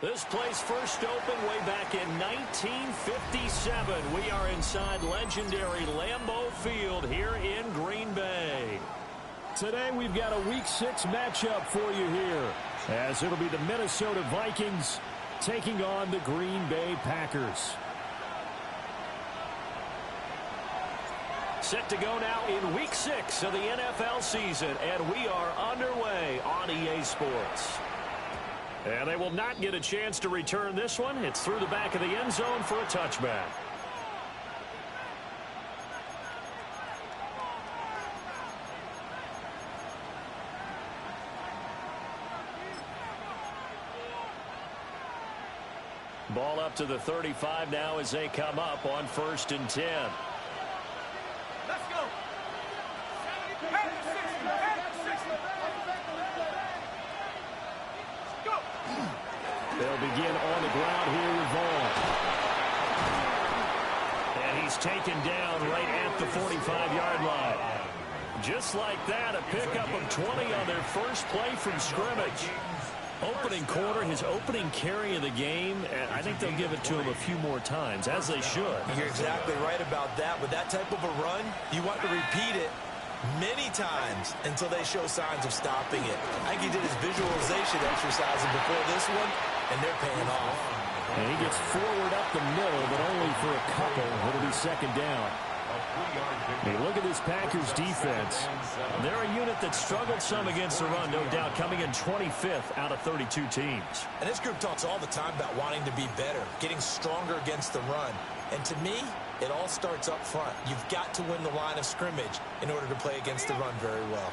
This place first opened way back in 1957. We are inside legendary Lambeau Field here in Green Bay. Today we've got a Week 6 matchup for you here, as it'll be the Minnesota Vikings taking on the Green Bay Packers. Set to go now in Week 6 of the NFL season, and we are underway on EA Sports. And they will not get a chance to return this one. It's through the back of the end zone for a touchback. Ball up to the 35 now as they come up on 1st and 10. Let's go. They'll begin on the ground here with Vaughn. And he's taken down right at the 45-yard line. Just like that, a pickup of 20 on their first play from scrimmage. Opening quarter, his opening carry of the game, and I think they'll give it to him a few more times, as they should. You're exactly right about that. With that type of a run, you want to repeat it many times until they show signs of stopping it. I think he did his visualization exercises before this one, and they're paying off. And he gets forward up the middle, but only for a couple. It'll be 2nd down. Hey, look at this Packers defense. They're a unit that struggled some against the run, no doubt, coming in 25th out of 32 teams. And this group talks all the time about wanting to be better, getting stronger against the run. And to me, it all starts up front. You've got to win the line of scrimmage in order to play against the run very well.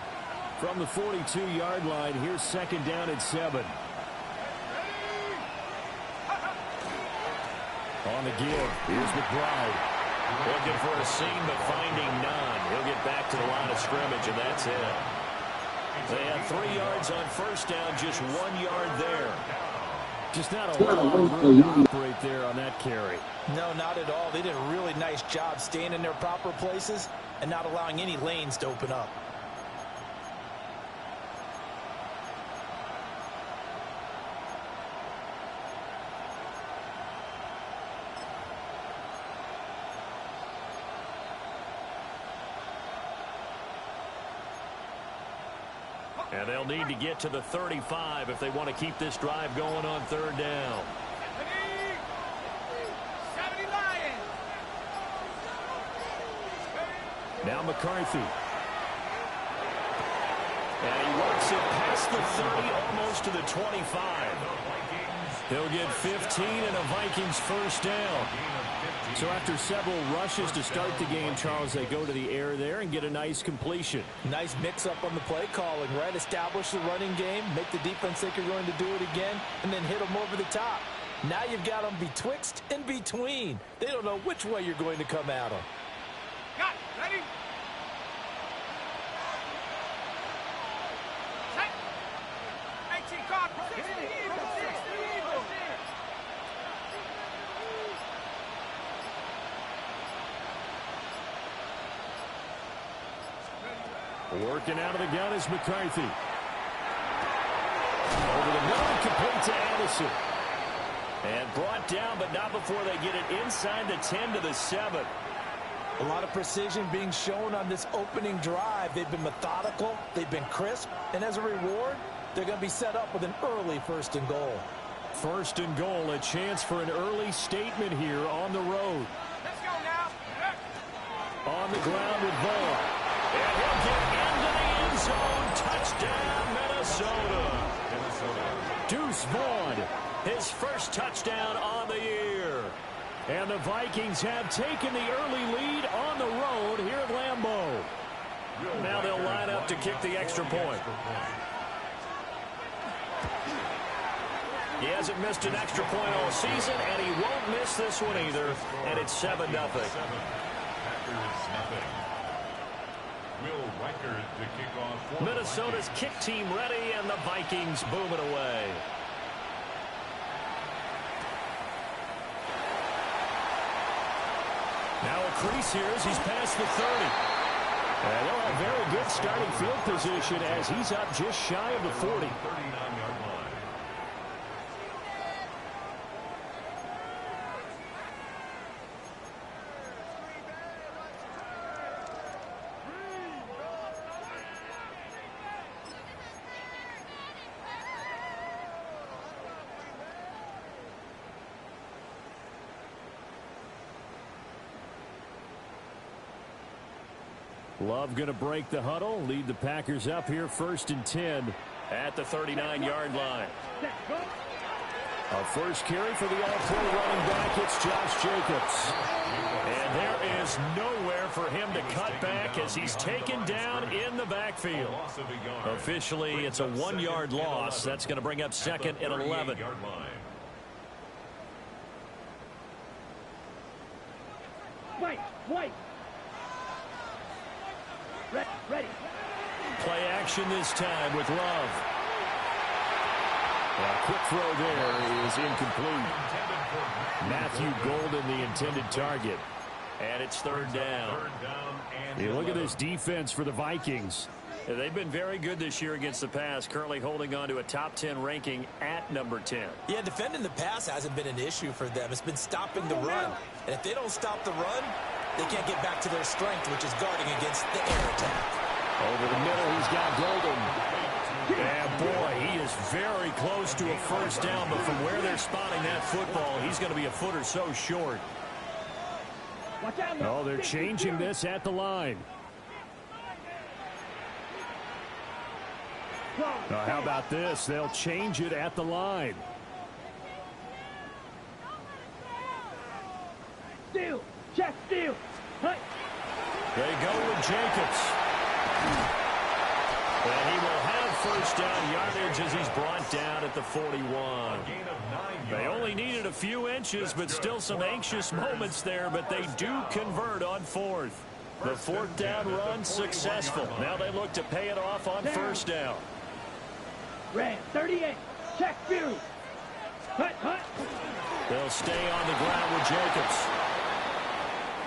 From the 42-yard line, here's 2nd down at 7. On the give, here's McBride. Looking for a seam, but finding none. He'll get back to the line of scrimmage, and that's it. They had 3 yards on 1st down, just 1 yard there. Just not a lot of room to operate there on that carry. No, not at all. They did a really nice job staying in their proper places and not allowing any lanes to open up. And they'll need to get to the 35 if they want to keep this drive going on 3rd down. Now McCarthy. And he works it past the 30, almost to the 25. He'll get 15 and a Vikings 1st down. So after several rushes to start the game, Charles, they go to the air there and get a nice completion. Nice mix-up on the play calling, right? Establish the running game, make the defense think you're going to do it again, and then hit them over the top. Now you've got them betwixt and between. They don't know which way you're going to come at them. Got it. Ready? Set. 18 card. 60. Working out of the gun is McCarthy. Over the middle, complete to Anderson. And brought down, but not before they get it inside the 10 to the 7. A lot of precision being shown on this opening drive. They've been methodical, they've been crisp, and as a reward, they're going to be set up with an early 1st and goal. 1st and goal, a chance for an early statement here on the road. Let's go now. On the ground with Vaughn. And he'll get into the end zone. Touchdown, Minnesota. Deuce Vaughn, his first touchdown on the year. And the Vikings have taken the early lead on the road here at Lambeau. Now they'll line up to kick the extra point. He hasn't missed an extra point all season, and he won't miss this one either. And it's 7-0. Minnesota's kick team ready, and the Vikings booming away. Now a crease here as he's past the 30. And they'll have very good starting field position as he's up just shy of the 40. Love going to break the huddle, lead the Packers up here 1st and 10 at the 39-yard line. Our first carry for the all-pro running back, it's Josh Jacobs. And there is nowhere for him to cut back as he's taken down in the backfield. Officially, it's a 1-yard loss. That's going to bring up 2nd and 11. Wait. Ready. Play action this time with Love. A quick throw there is incomplete. Matthew Golden, the intended target. And it's 3rd down. You look at this defense for the Vikings. They've been very good this year against the pass, currently holding on to a top 10 ranking at number 10. Yeah, defending the pass hasn't been an issue for them. It's been stopping the run. And if they don't stop the run, they can't get back to their strength, which is guarding against the air attack. Over the middle, he's got Golden. And boy, he is very close to a 1st down, but from where they're spotting that football, he's going to be a foot or so short. Oh, they're changing this at the line. Now, how about this? They'll change it at the line. Steal. They go with Jacobs. And he will have 1st down yardage as he's brought down at the 41. They only needed a few inches, but still some anxious moments there, but they do convert on 4th. The 4th down run successful. Now they look to pay it off on 1st down. Red 38. Check view. Hut. They'll stay on the ground with Jacobs.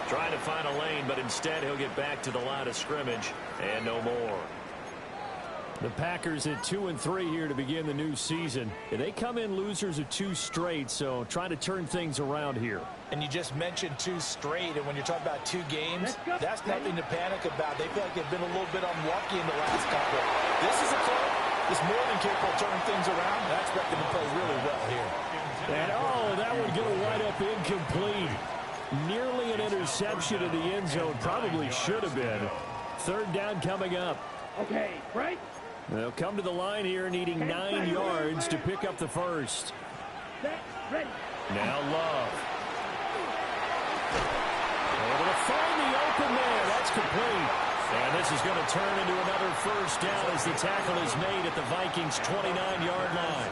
Trying to find a lane, but instead he'll get back to the line of scrimmage and no more. The Packers at 2-3 here to begin the new season. They come in losers of 2 straight, so trying to turn things around here. And you just mentioned 2 straight, and when you're talking about 2 games, that's nothing to panic about. They feel like they've been a little bit unlucky in the last couple. This is a club that's more than capable of turning things around, and I expect them to play really well here. And that one going to wind up incomplete. Nearly an interception in the end zone. Probably should have been. 3rd down coming up. Okay, right. They'll come to the line here needing 9 yards to pick up the 1st. Ready. Now Love. Able to find the open man. That's complete. And this is going to turn into another 1st down as the tackle is made at the Vikings' 29-yard line.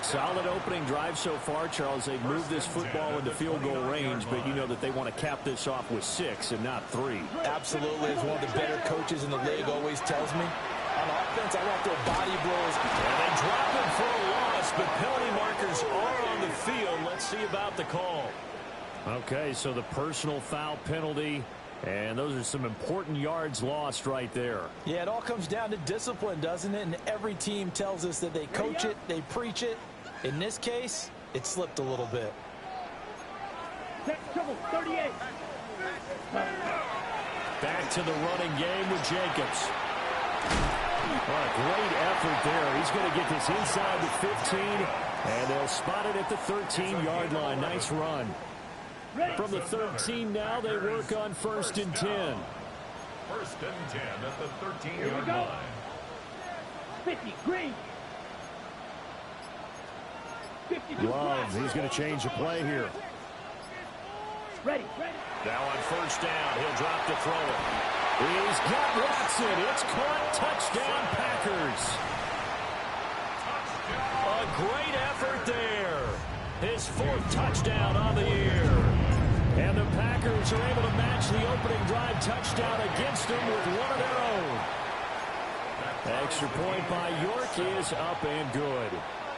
Solid opening drive so far, Charles. They've moved this football into field goal range, but you know that they want to cap this off with 6 and not 3. Absolutely. As one of the better coaches in the league always tells me, on offense, I want their body blows. And they drop it for a loss, but penalty markers are on the field. Let's see about the call. Okay, so the personal foul penalty, and those are some important yards lost right there. Yeah, it all comes down to discipline, doesn't it? And every team tells us that they coach it, they preach it. In this case, it slipped a little bit. Trouble, 38. Back to the running game with Jacobs. What a great effort there. He's going to get this inside the 15, and they'll spot it at the 13-yard line. Nice run. From the 13 now, they work on 1st and 10. 1st and 10 at the 13-yard line. 50, green. 52. Love, he's going to change the play here. Ready. Now on 1st down, he'll drop to throw it. He's got Watson. It's caught. Touchdown, Packers. A great effort there. His 4th touchdown on the year. And the Packers are able to match the opening drive touchdown against them with one of their own. Extra point by York is up and good.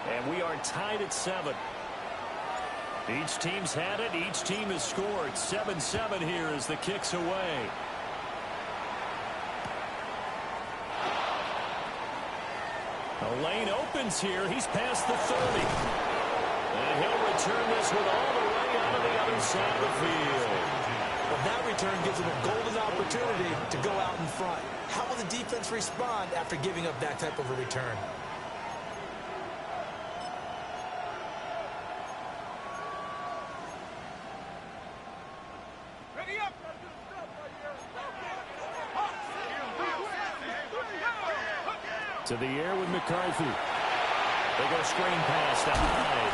And we are tied at 7. Each team's had it. Each team has scored. 7-7 here as the kick's away. The lane opens here. He's past the 30. And he'll return this with all the way out of the other side of the field. Well, that return gives him a golden opportunity to go out in front. How will the defense respond after giving up that type of a return? Ready up. To the air with McCarthy. They go screen pass to Hyde.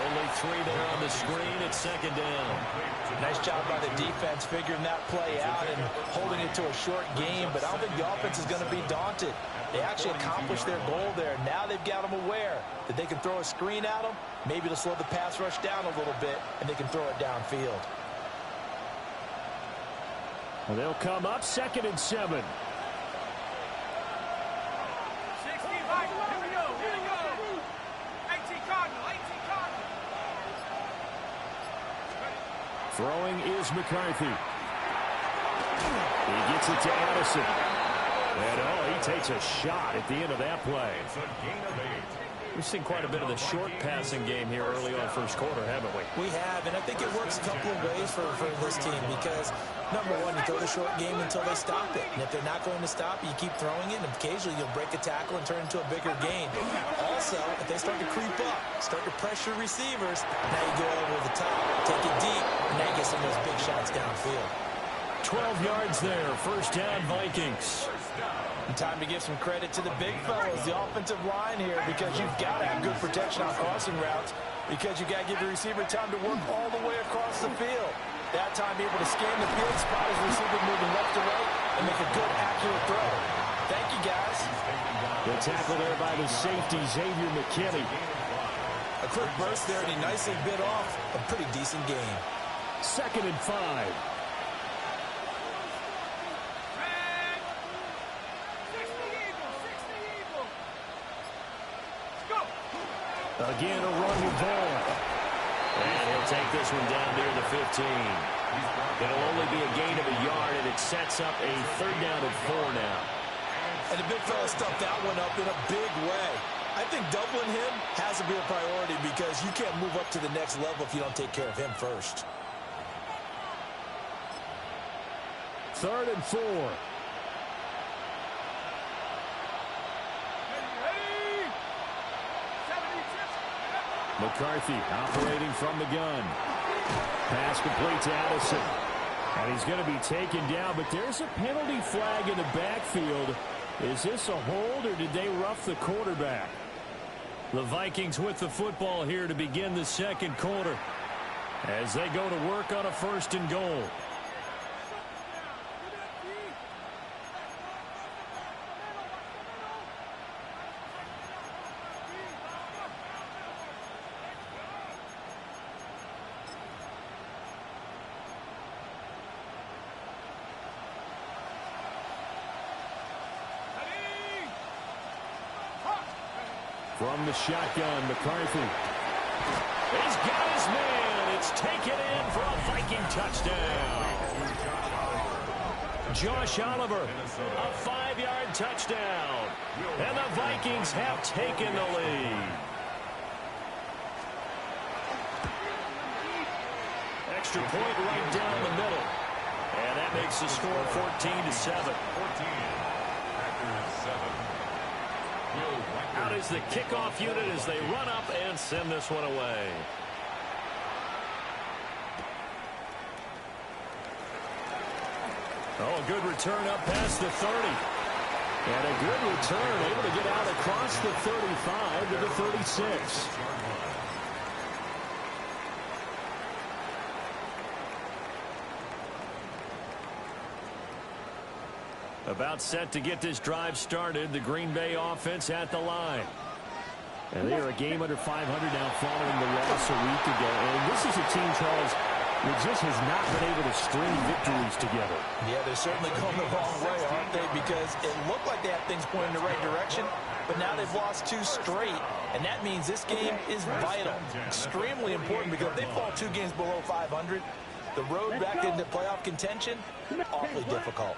Only 3 there on the screen. It's second down. Nice job by the defense figuring that play out and holding it to a short game, but I don't think the offense is going to be daunted. They actually accomplished their goal there. Now they've got them aware that they can throw a screen at them, maybe to slow the pass rush down a little bit, and they can throw it downfield. Well, they'll come up 2nd and 7. Throwing is McCarthy. He gets it to Addison. And, he takes a shot at the end of that play. We've seen quite a bit of the short passing game here early on first quarter, haven't we? We have, and I think it works a couple of ways for this team because, number one, you throw the short game until they stop it. And if they're not going to stop, you keep throwing it, and occasionally you'll break a tackle and turn it into a bigger gain. Also, if they start to creep up, start to pressure receivers, now you go over the top, take it deep, and now you get some of those big shots downfield. 12 yards there, first down Vikings. And time to give some credit to the big fellas, the offensive line here, because you've got to have good protection on crossing routes because you've got to give the receiver time to work all the way across the field. That time able to scan the field, spot his receiver moving left to right, and make a good, accurate throw. Thank you, guys. The tackle there by the safety, Xavier McKinney. A quick burst there, and he nicely bit off a pretty decent game. 2nd and 5. Again, a running ball. And he'll take this one down near the 15. It'll only be a gain of a yard, and it sets up a 3rd down and 4 now. And the big fella stuffed that one up in a big way. I think doubling him has to be a priority because you can't move up to the next level if you don't take care of him first. 3rd and 4. McCarthy operating from the gun. Pass complete to Addison. And he's going to be taken down, but there's a penalty flag in the backfield. Is this a hold, or did they rough the quarterback? The Vikings with the football here to begin the second quarter as they go to work on a 1st and goal. From the shotgun, McCarthy. He's got his man. It's taken in for a Viking touchdown. Josh Oliver, a 5-yard touchdown. And the Vikings have taken the lead. Extra point right down the middle. And that makes the score 14-7. 14. Packers 7. Out is the kickoff unit as they run up and send this one away. Oh, a good return up past the 30. And a good return, able to get out across the 35 to the 36. About set to get this drive started. The Green Bay offense at the line. And they are a game under 500 now following the loss a week ago. And this is a team, Charles, that just has not been able to string victories together. Yeah, they're certainly going the wrong way, aren't they? Because it looked like they had things pointing in the right direction, but now they've lost 2 straight. And that means this game is vital, extremely important, because if they fall 2 games below 500, the road back into playoff contention, awfully difficult.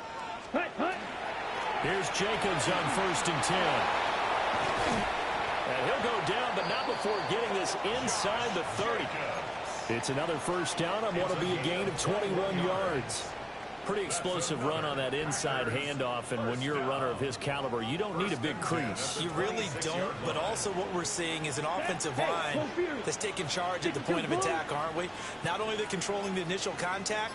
Here's Jacobs on 1st and 10. And he'll go down, but not before getting this inside the 30. It's another 1st down on what will be a gain of 21 yards. Pretty explosive run on that inside handoff, and when you're a runner of his caliber, you don't need a big crease. You really don't, but also what we're seeing is an offensive line that's taking charge at the point of attack, aren't we? Not only are they controlling the initial contact,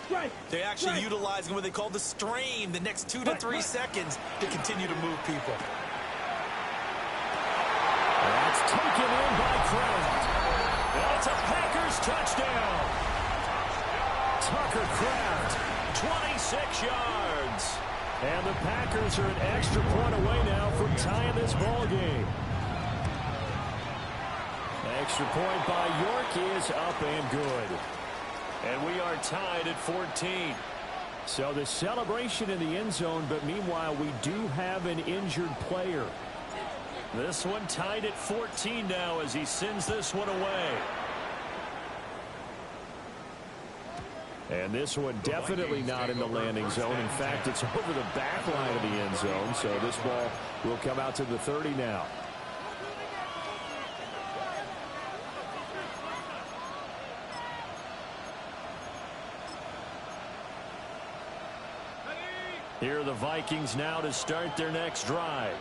they're actually utilizing what they call the strain the next 2 to 3 seconds to continue to move people. It's taken in by Kraft. And it's a Packers touchdown. Tucker Kraft, 26 yards. And the Packers are an extra point away now from tying this ball game. Extra point by York is up and good. And we are tied at 14. So the celebration in the end zone, but meanwhile we do have an injured player. This one tied at 14 now as he sends this one away. And this one definitely not in the landing zone. In fact, it's over the back line of the end zone. So this ball will come out to the 30 now. Here are the Vikings now to start their next drive.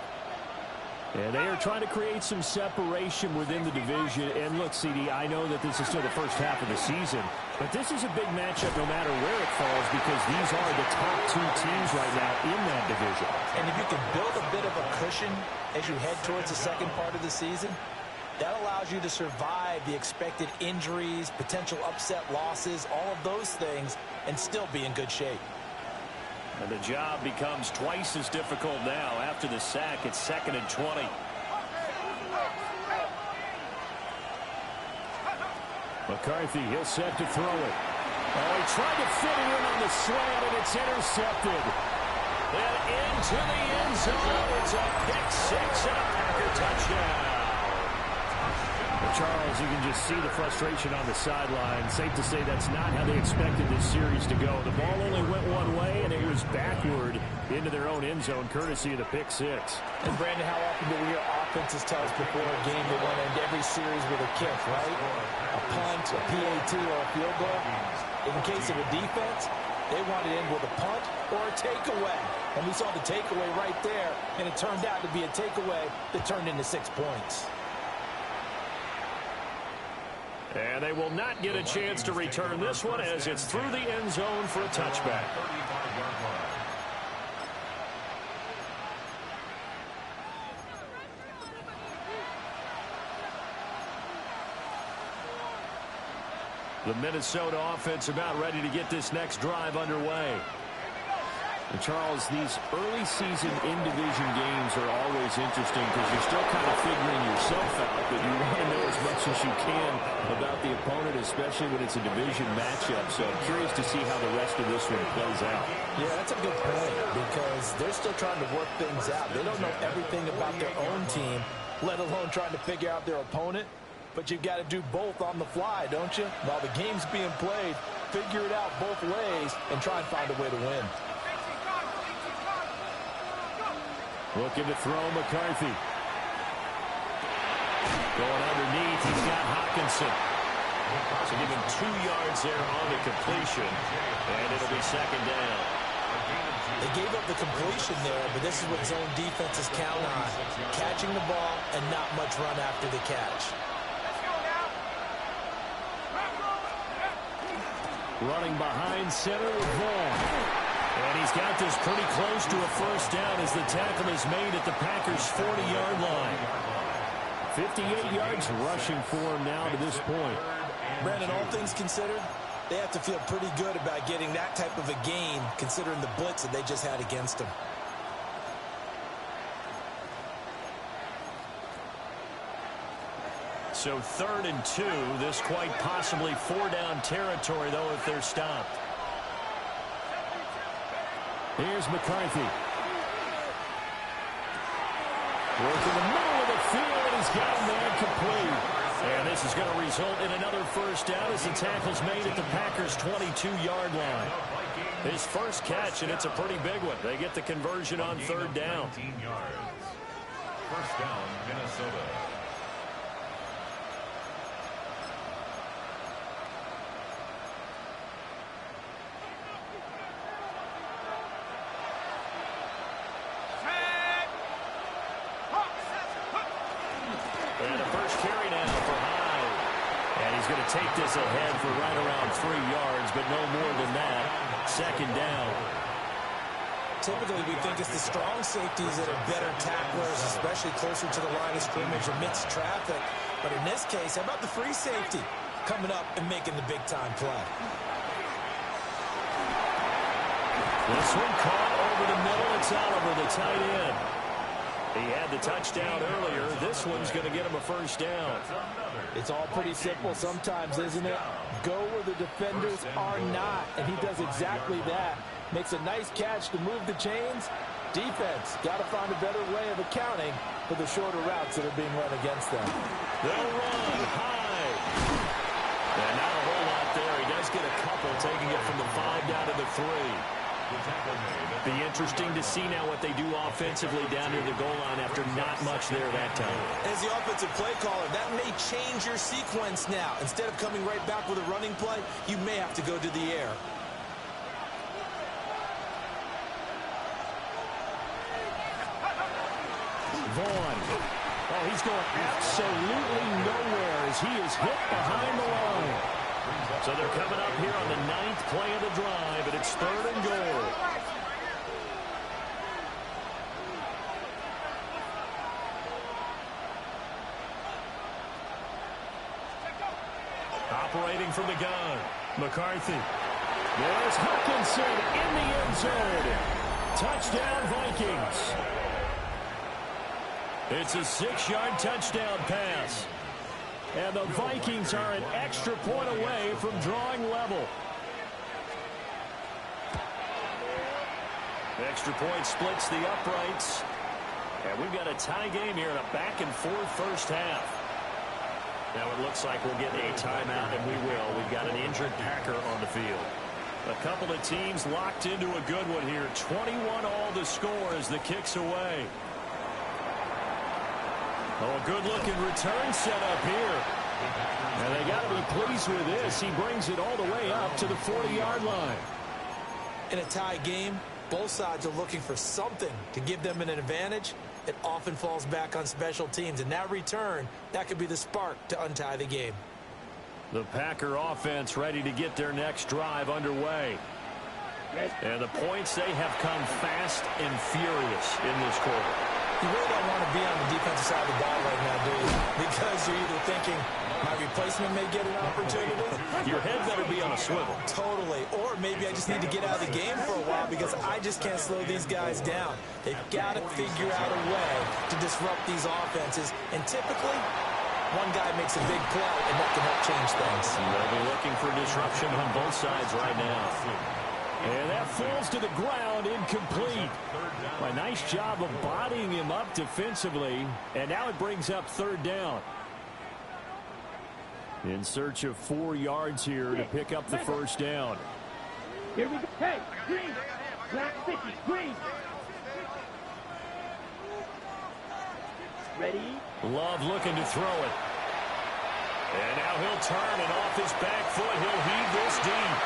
And they are trying to create some separation within the division. And look, CD, I know that this is still the first half of the season, but this is a big matchup no matter where it falls because these are the top two teams right now in that division. And if you can build a bit of a cushion as you head towards the second part of the season, that allows you to survive the expected injuries, potential upset losses, all of those things, and still be in good shape. And the job becomes twice as difficult now after the sack. It's 2nd and 20. McCarthy, he'll set to throw it. Oh, he tried to fit it in on the slant, and it's intercepted. And into the end zone. It's a pick six and a Packer touchdown. Charles, you can just see the frustration on the sideline. Safe to say that's not how they expected this series to go. The ball only went one way, and it was backward into their own end zone, courtesy of the pick six. And, Brandon, how often do we hear offenses tell us before a game they want to end every series with a kick, right? A punt, a PAT, or a field goal. In case of a defense, they want it in with a punt or a takeaway. And we saw the takeaway right there, and it turned out to be a takeaway that turned into 6 points. And they will not get a chance to return this one as it's through the end zone for a touchback. The Minnesota offense about ready to get this next drive underway. And Charles, these early season in-division games are always interesting because you're still kind of figuring yourself out, but you want to know as much as you can about the opponent, especially when it's a division matchup. So I'm curious to see how the rest of this one plays out. Yeah, that's a good point because they're still trying to work things out. They don't know everything about their own team, let alone trying to figure out their opponent. But you've got to do both on the fly, don't you? While the game's being played, figure it out both ways and try and find a way to win. Looking to throw McCarthy. Going underneath, he's got Hawkinson. So give him 2 yards there on the completion, and it'll be 2nd down. They gave up the completion there, but this is what zone defenses count on. Catching the ball and not much run after the catch. Running behind center with Vaughn. And he's got this pretty close to a first down as the tackle is made at the Packers' 40-yard line. 58 yards rushing for him now to this point. Brandon, all things considered, they have to feel pretty good about getting that type of a gain considering the blitz that they just had against them. So 3rd and 2. This quite possibly 4-down territory, though, if they're stopped. Here's McCarthy. Working the middle of the field, and he's got him there complete. And this is going to result in another first down as the tackle's made at the Packers' 22-yard line. His first catch, and it's a pretty big one. They get the conversion on 3rd down. 19 yards. First down, Minnesota. And the first carry now for Hyde. And he's going to take this ahead for right around 3 yards, but no more than that. 2nd down. typically we think it's the strong safeties that are better tacklers, especially closer to the line of scrimmage amidst traffic. But in this case, how about the free safety coming up and making the big-time play? This one caught over the middle. It's Oliver, the tight end. He had the touchdown earlier. This one's going to get him a first down. It's all pretty simple sometimes, isn't it? Go where the defenders are not, and he does exactly that. Makes a nice catch to move the chains. Defense got to find a better way of accounting for the shorter routes that are being run against them. They'll run high. And not a whole lot there. He does get a couple, taking it from the 5 down to the 3. Be interesting to see now what they do offensively down near the goal line after not much there that time. As the offensive play caller, that may change your sequence now. Instead of coming right back with a running play, you may have to go to the air. Vaughn. Oh, he's going absolutely nowhere as he is hit behind the line. So they're coming up here on the 9th play of the drive, and it's 3rd and goal. Operating from the gun, McCarthy. There's Hutchinson in the end zone. Touchdown, Vikings. It's a 6-yard touchdown pass. And the Vikings are an extra point away from drawing level. Extra point splits the uprights. And we've got a tie game here in a back-and-forth first half. Now it looks like we'll get a timeout, and we will. We've got an injured Packer on the field. A couple of teams locked into a good one here. 21 all the score as the kick's away. Oh, good-looking return set up here. And they got to be pleased with this. He brings it all the way up to the 40-yard line. In a tie game, both sides are looking for something to give them an advantage. It often falls back on special teams. And that return, that could be the spark to untie the game. The Packer offense ready to get their next drive underway. And the points, they have come fast and furious in this quarter. You really don't want to be on the defensive side of the ball right now, do you? Because you're either thinking, my replacement may get an opportunity. Your head better be on a swivel. Totally. Or maybe I just need to get out of the game for a while because I just can't slow these guys down. They've got to figure out a way to disrupt these offenses. And typically, one guy makes a big play, and that can help change things. They'll be looking for disruption on both sides right now. And that falls to the ground, incomplete. A nice job of bodying him up defensively. And now it brings up 3rd down. In search of 4 yards here to pick up the first down. Here we go. Hey, green. Black 50, green. Ready? Love looking to throw it. And now he'll turn, and off his back foot, he'll heave this deep.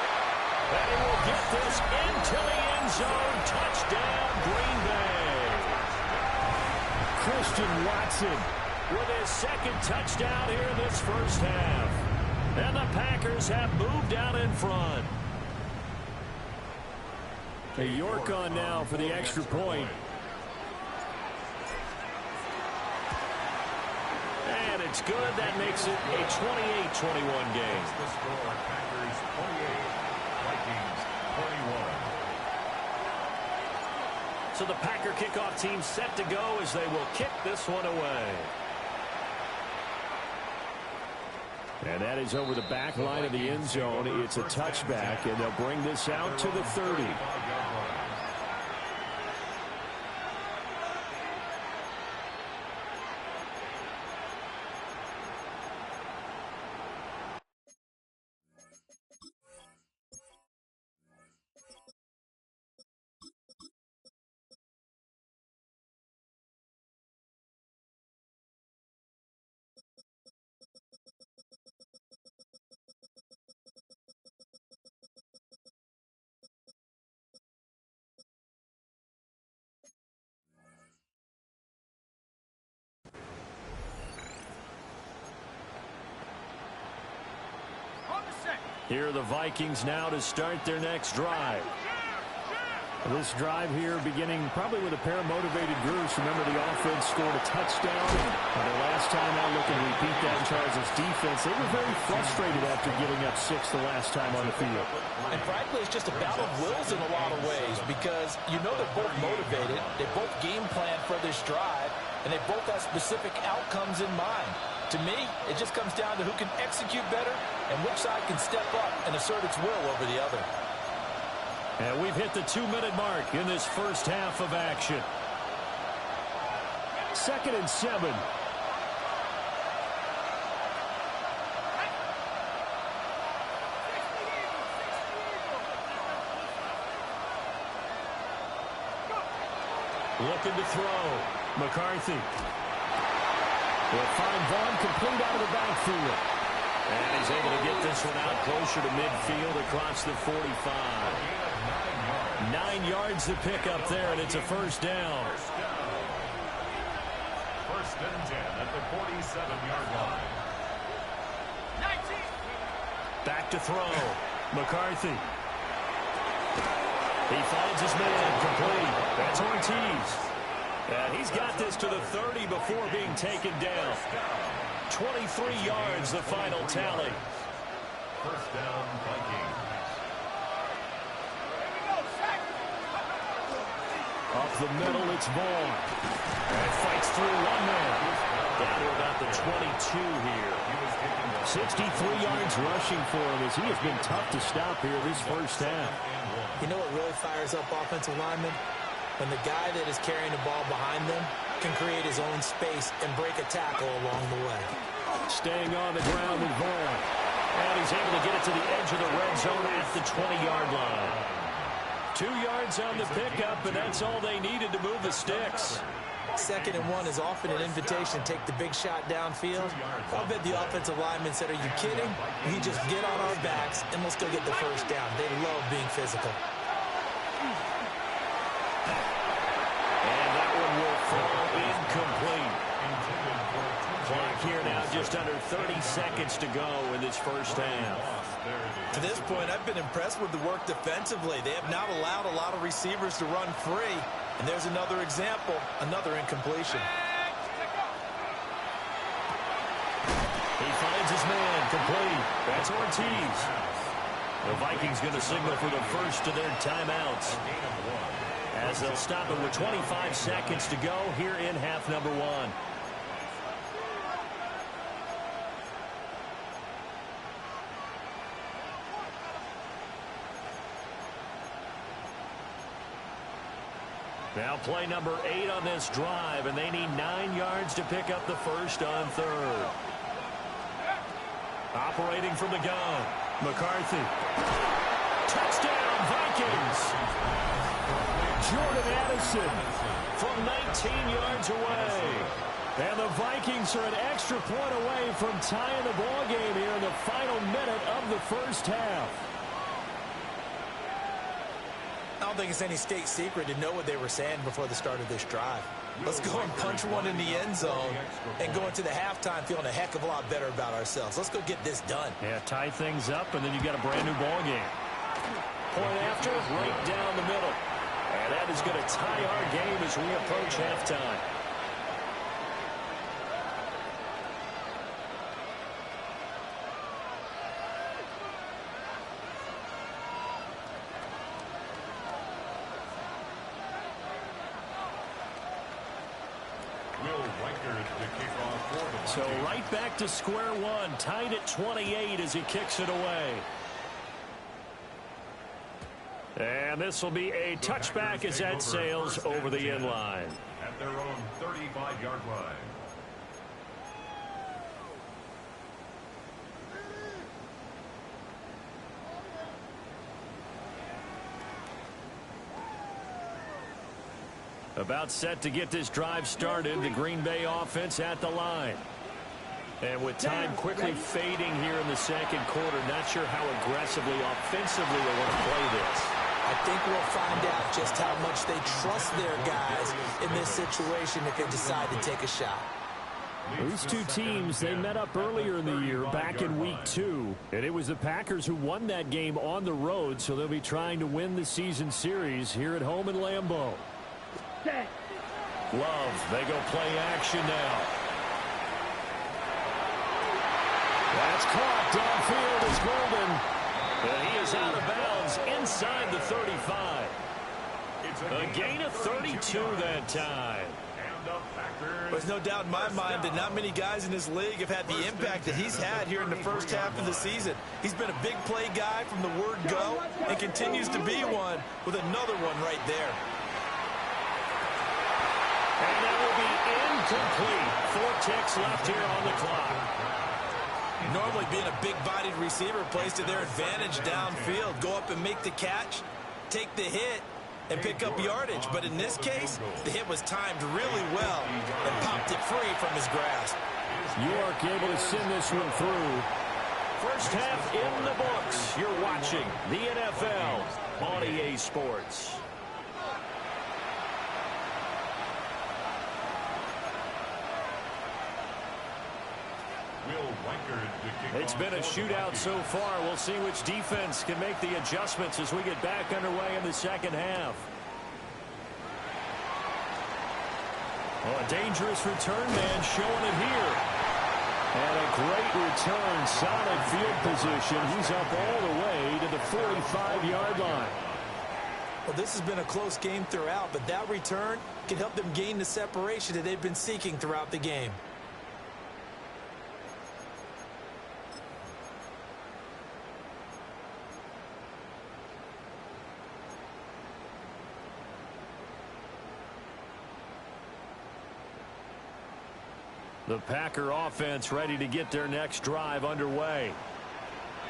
And he will get this into the end zone. Touchdown, Green Bay. Christian Watson with his 2nd touchdown here in this first half. And the Packers have moved out in front. A York on now for the extra point. And it's good. That makes it a 28-21 game. The score, Packers 28, Vikings 21. So the Packer kickoff team set to go as they will kick this one away. And that is over the back line of the end zone. It's a touchback, and they'll bring this out to the 30. Here are the Vikings now to start their next drive. This drive here beginning probably with a pair of motivated groups. Remember, the offense scored a touchdown. The last time out, looking to repeat that in Charles' defense. They were very frustrated after giving up 6 the last time on the field. And frankly, it's just a battle of wills in a lot of ways because you know they're both motivated. They both game plan for this drive, and they both have specific outcomes in mind. To me, it just comes down to who can execute better and which side can step up and assert its will over the other. And we've hit the 2-minute mark in this first half of action. 2nd and 7. Looking to throw. McCarthy. Will find Vaughn complete out of the backfield. And he's able to get this one out closer to midfield across the 45. 9 yards to pick up there, and it's a first down. First and 10 at the 47-yard line. Back to throw. McCarthy. He finds his man complete. That's Ortiz. And he's got this to the 30 before being taken down. 23 yards, the final tally. First down, Vikings. Off the middle, it's Vaughn. And fights through one man. Down to about the 22 here. 63 yards rushing for him as he has been tough to stop here this first half. You know what really fires up offensive linemen? When the guy that is carrying the ball behind them can create his own space and break a tackle along the way. Staying on the ground with Vaughn. And he's able to get it to the edge of the red zone at the 20-yard line. 2 yards on the pickup, and that's all they needed to move the sticks. 2nd and 1 is often an invitation to take the big shot downfield. I'll bet the offensive lineman said, "Are you kidding? We just get on our backs and let's go get the first down." They love being physical. And that one will fall incomplete. Clock here now just under 30 seconds to go in this first half. To this point, I've been impressed with the work defensively. They have not allowed a lot of receivers to run free. And there's another example, another incompletion. He finds his man complete. That's Ortiz. The Vikings going to signal for the first of their timeouts, as they'll stop it with 25 seconds to go here in half number 1. Now play number 8 on this drive, and they need 9 yards to pick up the first on 3rd. Operating from the gun, McCarthy. Touchdown, Vikings! Jordan Addison from 19 yards away. And the Vikings are an extra point away from tying the ball game here in the final minute of the first half. I don't think it's any state secret to know what they were saying before the start of this drive. Let's go and punch one in the end zone and go into the halftime feeling a heck of a lot better about ourselves. Let's go get this done. Yeah, tie things up, and then you got a brand new ball game. Point after, right down the middle. And that is going to tie our game as we approach halftime. So right back to square one, tied at 28 as he kicks it away. And this will be a touchback as that sails over the end line. At their own 35-yard line. About set to get this drive started, the Green Bay offense at the line. And with time quickly fading here in the second quarter, not sure how aggressively, offensively they want to play this. I think we'll find out just how much they trust their guys in this situation if they decide to take a shot. These two teams, they met up earlier in the year, back in week 2. And it was the Packers who won that game on the road, so they'll be trying to win the season series here at home in Lambeau. Love, they go play action now. That's caught downfield is Golden. And he is out of bounds inside the 35. A gain of 32 that time. There's no doubt in my mind that not many guys in this league have had the impact that he's had here in the first half of the season. He's been a big play guy from the word go and continues to be one with another one right there. And that will be incomplete. 4 ticks left here on the clock. Normally being a big-bodied receiver plays to their advantage downfield. Go up and make the catch, take the hit, and pick up yardage. But in this case, the hit was timed really well and popped it free from his grasp. York able to send this one through. First half in the books. You're watching the NFL on EA Sports. It's been a shootout so far. We'll see which defense can make the adjustments as we get back underway in the second half. Oh, a dangerous return man showing it here. And a great return, solid field position. He's up all the way to the 45-yard line. Well, this has been a close game throughout, but that return can help them gain the separation that they've been seeking throughout the game. The Packer offense ready to get their next drive underway.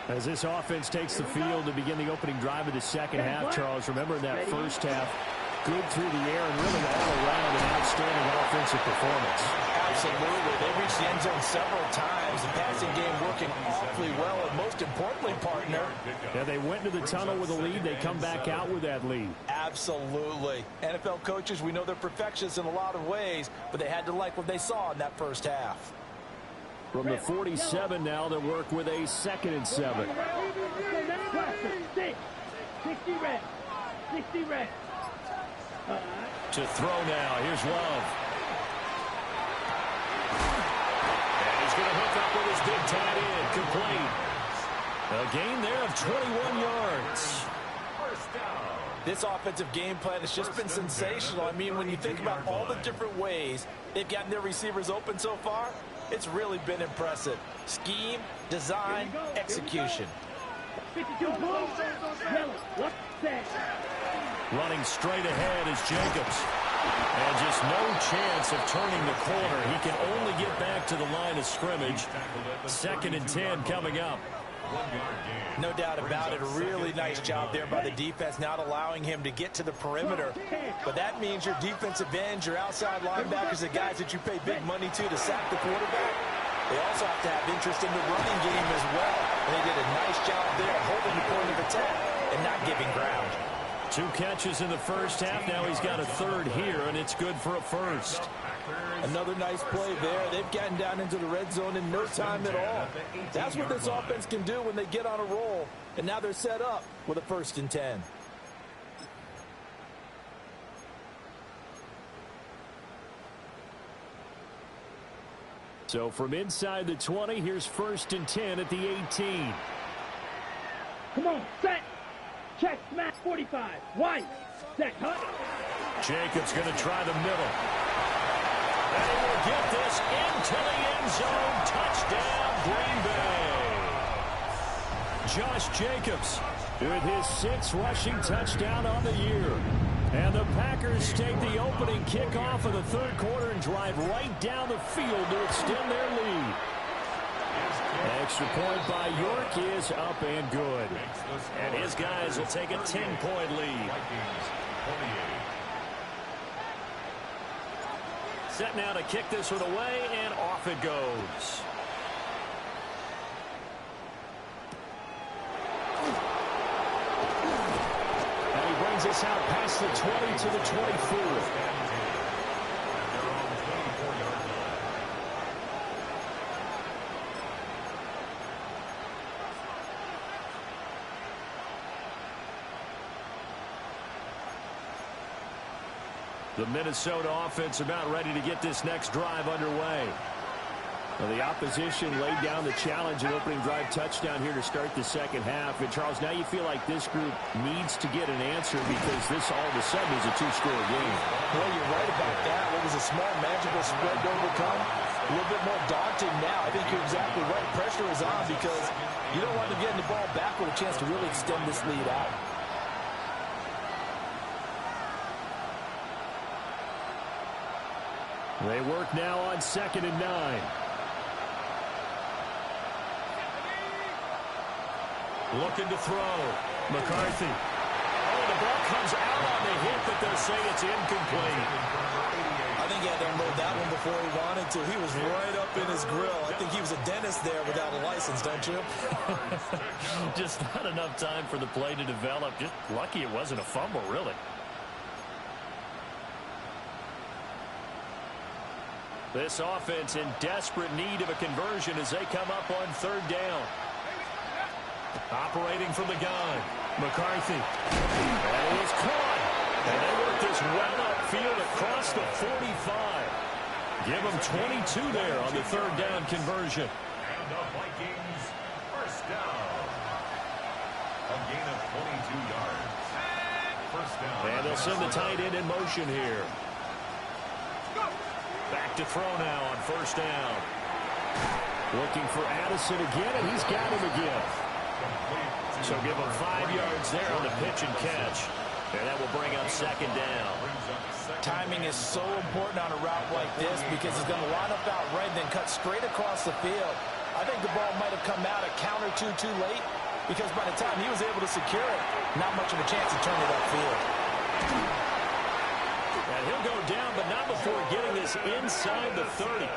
As this offense takes the field to begin the opening drive of the second half, Charles, remember in that first half, good through the air and really all around an outstanding offensive performance. Absolutely. They reached the end zone several times. The passing game working awfully well, and most importantly, partner. Yeah, they went to the tunnel with a lead. They come back out with that lead. Absolutely. NFL coaches, we know they're perfectionists in a lot of ways, but they had to like what they saw in that first half. From the 47 now, they'll work with a 2nd and 7. 60 red. 60 red. To throw now. Here's Love. And he's going to hook up with his big tight end. Complete. A gain there of 21 yards. This offensive game plan has just been sensational. I mean, when you think about all the different ways they've gotten their receivers open so far, it's really been impressive. Scheme, design, execution. 52 blue. Yellow. Left side. Running straight ahead is Jacobs. And just no chance of turning the corner. He can only get back to the line of scrimmage. 2nd and 10 coming up. No doubt about it. A really nice job there by the defense, not allowing him to get to the perimeter. But that means your defensive ends, your outside linebackers, the guys that you pay big money to sack the quarterback, they also have to have interest in the running game as well. And they did a nice job there holding the point of attack and not giving ground. 2 catches in the first half. Now he's got a 3rd here, and it's good for a 1st. Another nice play there. They've gotten down into the red zone in no time at all. That's what this offense can do when they get on a roll. And now they're set up with a 1st and 10. So from inside the 20, here's 1st and 10 at the 18. Come on, set. Check, smash, 45. White. Set, cut. Jacobs going to try the middle. And he will get this into the end zone. Touchdown, Green Bay. Josh Jacobs with his 6th rushing touchdown on the year. And the Packers take the opening kickoff of the 3rd quarter and drive right down the field to extend their lead. Extra point by York is up and good. And his guys will take a 10-point lead. Set now to kick this one away, and off it goes. And he brings us out past the 20 to the 24. The Minnesota offense about ready to get this next drive underway. Well, the opposition laid down the challenge, an opening drive touchdown here to start the second half. And, Charles, now you feel like this group needs to get an answer because this all of a sudden is a two-score game. Well, you're right about that. What was a small magical spread to overcome? A little bit more daunting now. I think you're exactly right. Pressure is on because you don't want them getting the ball back with a chance to really extend this lead out. They work now on 2nd and 9. Looking to throw. McCarthy. Oh, the ball comes out on the hit, but they'll say it's incomplete. I think he had to unload that one before he wanted to. He was right up in his grill. I think he was a dentist there without a license, don't you? Just not enough time for the play to develop. Just lucky it wasn't a fumble, really. This offense in desperate need of a conversion as they come up on 3rd down. Operating from the gun. McCarthy. And it is caught. And they work this well upfield across the 45. Give them 22 there on the 3rd down conversion. And the Vikings, first down. A gain of 22 yards. First down. And they'll send the tight end in motion here. Back to throw now on 1st down. Looking for Addison again, and he's got him again. So give him 5 yards there on the pitch and catch. And that will bring up 2nd down. Timing is so important on a route like this because he's going to line up out right and then cut straight across the field. I think the ball might have come out a count or two too late because by the time he was able to secure it, not much of a chance to turn it upfield. And he'll go down, but not before getting this inside the 30.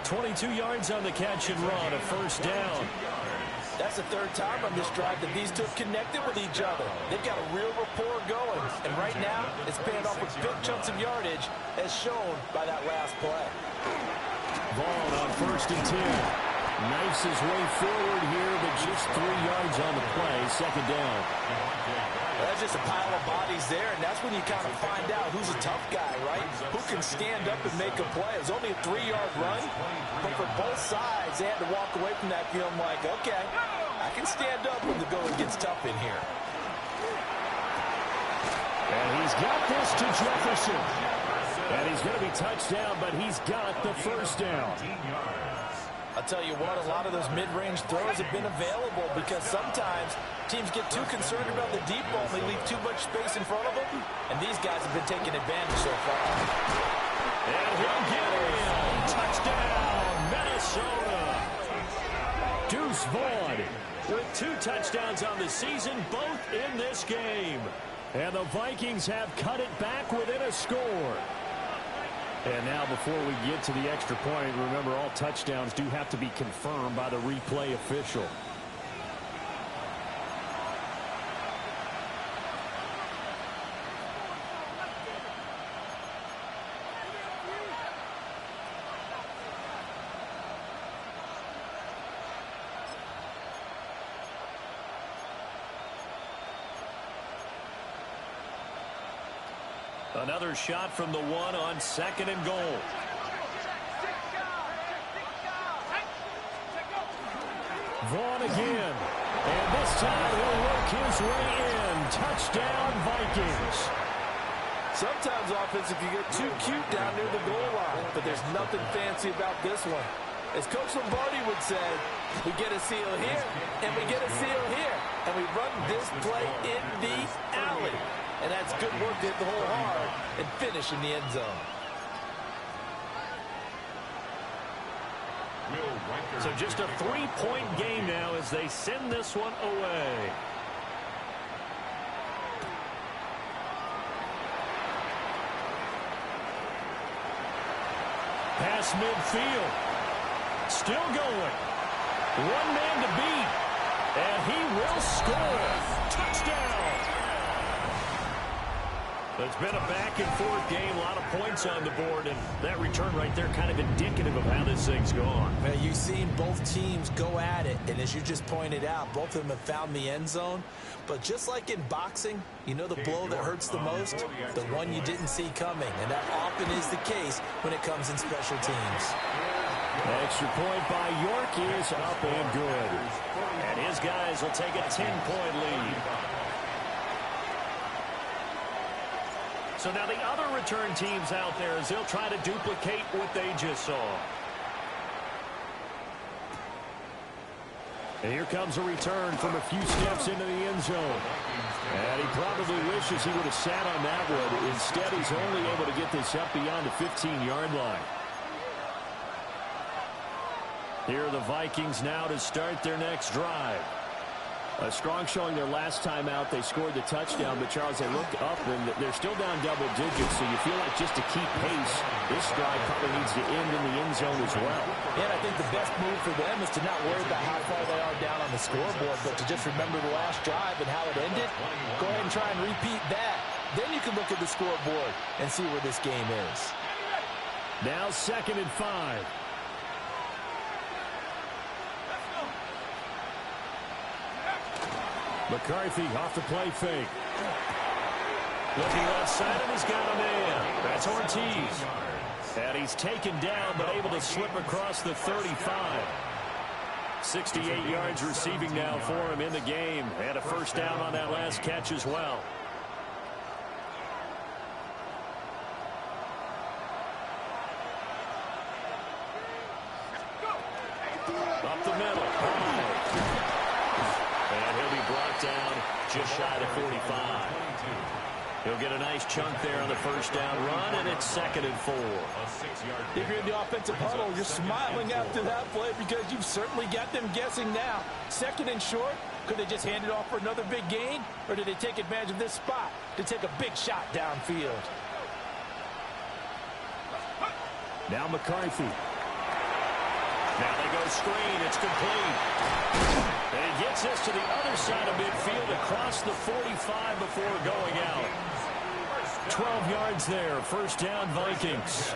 22 yards on the catch and run, a 1st down. That's the 3rd time on this drive that these two have connected with each other. They've got a real rapport going. And right now, it's paying off with big chunks of yardage, as shown by that last play. Vaughn on 1st and 10. Knifes his way forward here, but just 3 yards on the play, 2nd down. That's just a pile of bodies there, and that's when you kind of find out who's a tough guy, right? Who can stand up and make a play. It was only a 3-yard run, but for both sides, they had to walk away from that feeling like, okay, I can stand up when the going gets tough in here. And he's got this to Jefferson. And he's going to be touched down, but he's got the 1st down. I'll tell you what, a lot of those mid-range throws have been available because sometimes teams get too concerned about the deep ball and they leave too much space in front of them, and these guys have been taking advantage so far. And he'll get in. Touchdown, Minnesota. Deuce Vaughn with 2 touchdowns on the season, both in this game. And the Vikings have cut it back within a score. And now before we get to the extra point, remember all touchdowns do have to be confirmed by the replay official. Another shot from the 1 on 2nd and goal. Vaughn again. And this time he'll work his way in. Touchdown, Vikings. Sometimes offense can get too cute down near the goal line, but there's nothing fancy about this one. As Coach Lombardi would say, we get a seal here, and we get a seal here, and we run this play in the alley. And that's good work to hit the hole hard and finish in the end zone. So just a 3-point game now as they send this one away. Pass midfield. Still going. 1 man to beat. And he will score. Touchdown. It's been a back-and-forth game, a lot of points on the board, and that return right there kind of indicative of how this thing's gone. Man, you've seen both teams go at it, and as you just pointed out, both of them have found the end zone. But just like in boxing, you know the blow that hurts the most? The one you didn't see coming, and that often is the case when it comes in special teams. Extra point by York is up and good. And his guys will take a 10-point lead. So now the other return teams out there as they'll try to duplicate what they just saw. And here comes a return from a few steps into the end zone. And he probably wishes he would have sat on that one. Instead, he's only able to get this up beyond the 15-yard line. Here are the Vikings now to start their next drive. A strong showing their last time out. They scored the touchdown, but, Charles, they looked up, and they're still down double digits, so you feel like just to keep pace, this drive probably needs to end in the end zone as well. And I think the best move for them is to not worry about how far they are down on the scoreboard, but to just remember the last drive and how it ended. Go ahead and try and repeat that. Then you can look at the scoreboard and see where this game is. Now 2nd and 5. McCarthy off the play fake. Looking left side, and he's got a man. That's Ortiz. And he's taken down, but able to slip across the 35. 68 yards receiving now for him in the game. And a first down on that last catch as well. Up the middle. And he'll be brought down just shy of 45. He'll get a nice chunk there on the first down run, and it's 2nd and 4. If you're in the offensive huddle, you're smiling after that play because you've certainly got them guessing now. 2nd and short, could they just hand it off for another big gain, or did they take advantage of this spot to take a big shot downfield? Now McCarthy. Now they go screen. It's complete. And he gets this to the other side of midfield across the 45 before going out. 12 yards there. First down, Vikings.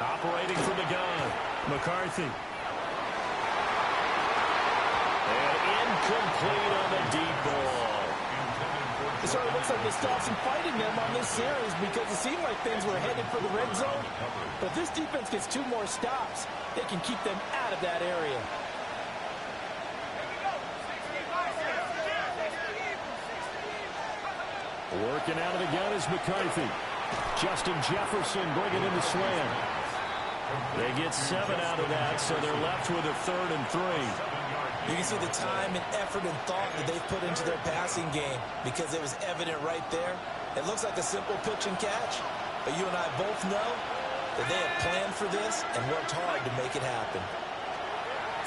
Operating from the gun, McCarthy. And incomplete on the deep ball. It sort of looks like they stopped some fighting them on this series because it seemed like things were headed for the red zone. But this defense gets 2 more stops. They can keep them out of that area. Working out of the gun is McCarthy. Justin Jefferson bringing in the slam. They get 7 out of that, so they're left with a 3rd and 3. You can see the time and effort and thought that they've put into their passing game because it was evident right there. It looks like a simple pitch and catch, but you and I both know that they have planned for this and worked hard to make it happen.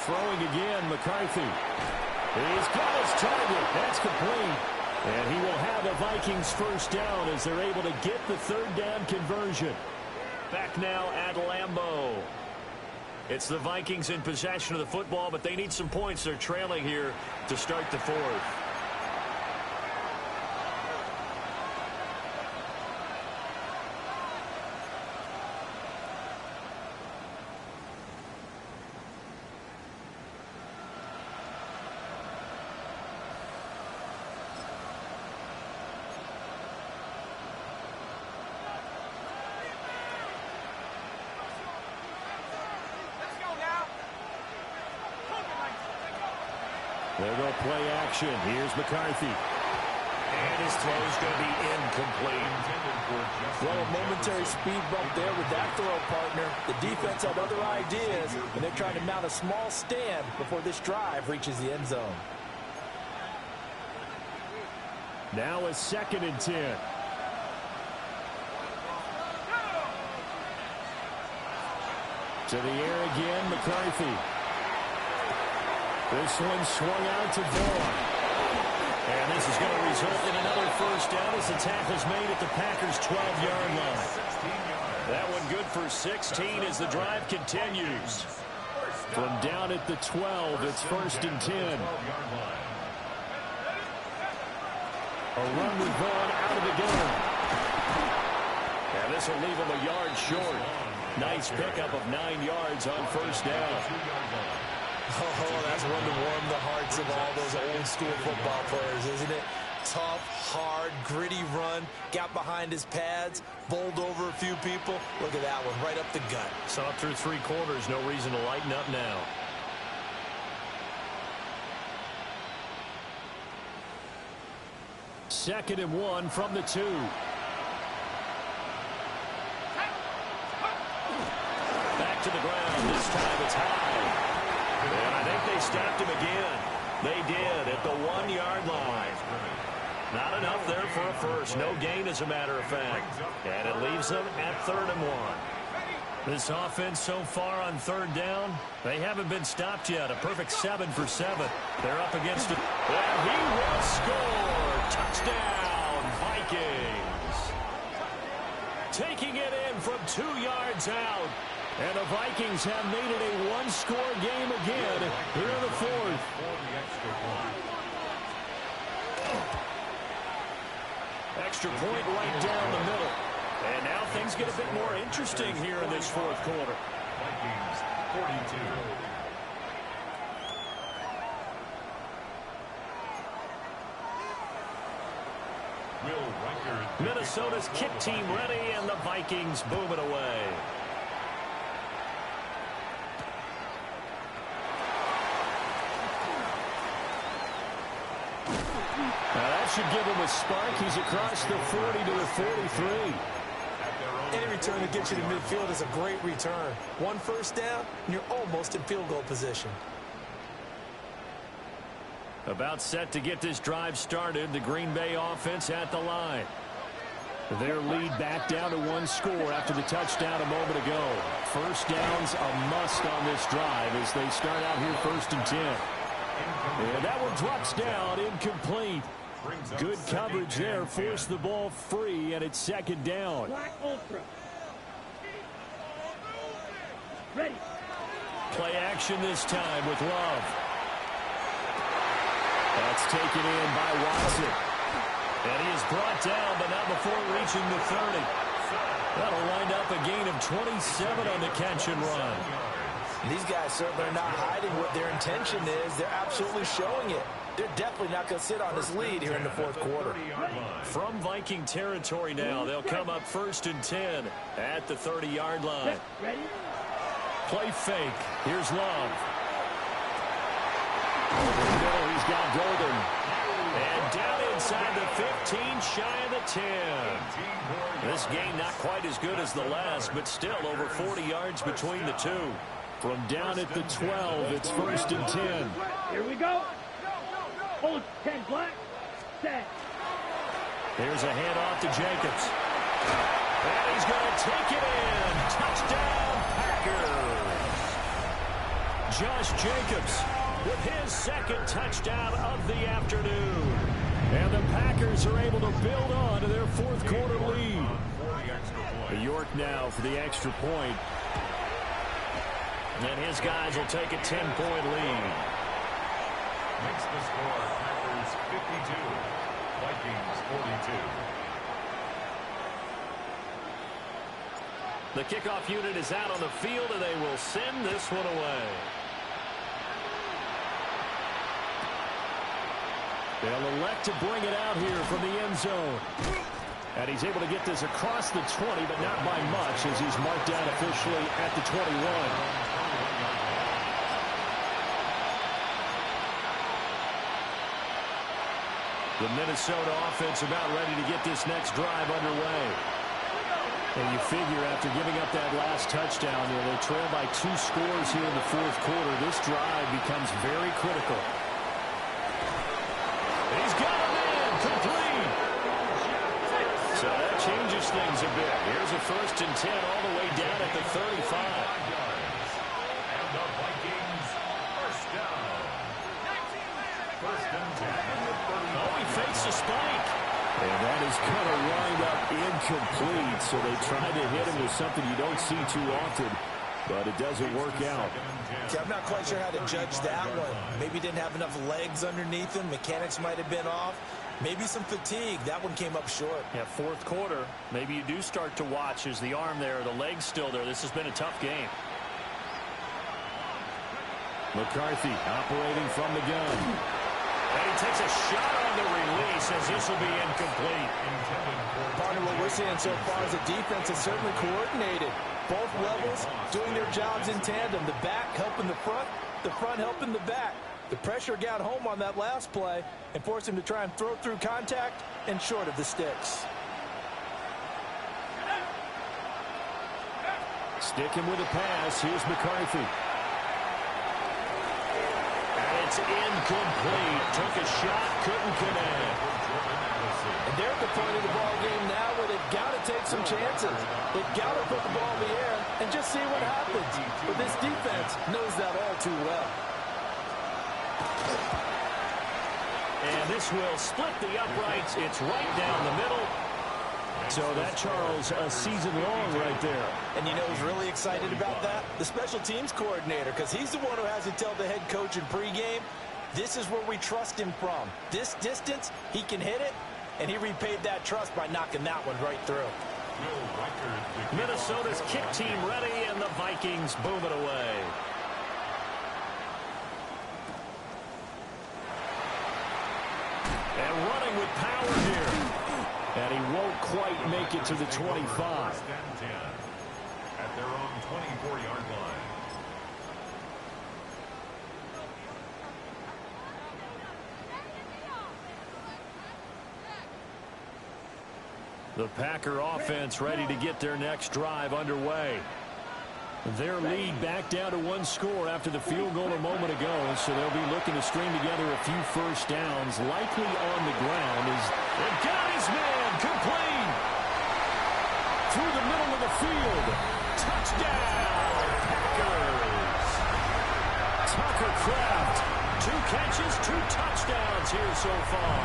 Throwing again, McCarthy. He's got his target. That's complete. And he will have a Vikings first down as they're able to get the 3rd down conversion. Back now at Lambeau. It's the Vikings in possession of the football, but they need some points. They're trailing here to start the 4th. They'll go play action. Here's McCarthy. And his throw's going to be incomplete. Well, a momentary speed bump there with that throw, partner. The defense had other ideas, and they're trying to mount a small stand before this drive reaches the end zone. Now a 2nd and 10. To the air again, McCarthy. This one swung out to Vaughn. And this is going to result in another first down as the tackle's made at the Packers' 12-yard line. That one good for 16 as the drive continues. From down at the 12, it's 1st and 10. A run with Vaughn out of the game. And this will leave him a yard short. Nice pickup of 9 yards on 1st down. Oh, that's one to warm the hearts of all those old school football players, isn't it? Tough, hard, gritty run. Got behind his pads, bowled over a few people. Look at that one, right up the gut. Saw through 3 quarters, no reason to lighten up now. Second and 1 from the 2. Back to the ground. This time it's high. And I think they stopped him again. They did at the 1-yard line. Not enough there for a first. No gain, as a matter of fact. And it leaves them at 3rd and 1. This offense so far on 3rd down, they haven't been stopped yet. A perfect 7 for 7. They're up against it. And he will score. Touchdown, Vikings. Taking it in from 2 yards out. And the Vikings have made it a 1-score game again here in the 4th. Extra point right down the middle. And now things get a bit more interesting here in this 4th quarter. Vikings 42. Minnesota's kick team ready, and the Vikings boom it away. Now that should give him a spark. He's across the 40 to the 43. Any return to get you to midfield is a great return. 1 first down, and you're almost in field goal position. About set to get this drive started. The Green Bay offense at the line. Their lead back down to 1 score after the touchdown a moment ago. First down's a must on this drive as they start out here 1st and 10. And that one drops down, incomplete. Good coverage there, forced the ball free, and it's 2nd down. Black Ultra. Ready. Play action this time with Love. That's taken in by Watson. And he is brought down, but not before reaching the 30. That'll wind up a gain of 27 on the catch and run. These guys certainly are not hiding what their intention is. They're absolutely showing it. They're definitely not going to sit on this lead here in the 4th quarter. From Viking territory now, they'll come up 1st and 10 at the 30-yard line. Ready? Play fake. Here's Love. Over the middle, he's got Golden. And down inside the 15, shy of the 10. This game not quite as good as the last, but still over 40 yards between the two. From down at the 12, it's 1st and 10. Here we go. Hold 10 black. Set. Here's a handoff to Jacobs. And he's going to take it in. Touchdown, Packers. Josh Jacobs with his 2nd touchdown of the afternoon. And the Packers are able to build on to their 4th quarter lead. York now for the extra point. And his guys will take a 10-point lead. Makes the score Packers 52, Vikings 42. The kickoff unit is out on the field, and they will send this one away. They'll elect to bring it out here from the end zone. And he's able to get this across the 20, but not by much, as he's marked down officially at the 21. The Minnesota offense about ready to get this next drive underway. And you figure after giving up that last touchdown, they trail by 2 scores here in the 4th quarter. This drive becomes very critical. He's got him in, complete. So that changes things a bit. Here's a 1st and 10 all the way down at the 35. And the Vikings first down. 1st and 10. Oh, he fakes a spike. And that is going to wind up incomplete. So they tried to hit him with something you don't see too often. but it doesn't work out. See, I'm not quite sure how to judge that one. Maybe didn't have enough legs underneath him. Mechanics might have been off. Maybe some fatigue. That one came up short. Yeah, fourth quarter. Maybe you do start to watch as the arm there, the leg's still there. This has been a tough game. McCarthy operating from the gun. And he takes a shot on the release as this will be incomplete. Partner, what we're seeing so far is the defense is certainly coordinated. Both levels doing their jobs in tandem. The back helping the front helping the back. The pressure got home on that last play and forced him to try and throw through contact and short of the sticks. Sticking with a pass. Here's McCarthy. And it's incomplete. Took a shot, couldn't connect. And they're at the point of the ball game now where they've got to take some chances. They've got to put the ball in the air and just see what happens. But this defense knows that all too well. And this will split the uprights. It's right down the middle. So that, Charles, a season long right there. And you know who's really excited about that? The special teams coordinator, because he's the one who has to tell the head coach in pregame, this is where we trust him from. This distance, he can hit it, and he repaid that trust by knocking that one right through. Minnesota's kick team ready, and the Vikings boom it away. And running with power here. And he won't quite make it to the 25. At their own 24-yard line. The Packer offense ready to get their next drive underway. Their lead back down to one score after the field goal a moment ago, so they'll be looking to string together a few first downs, likely on the ground. As they've got his man complete through the middle of the field. Touchdown, Packers! Tucker Kraft, 2 catches, 2 touchdowns here so far.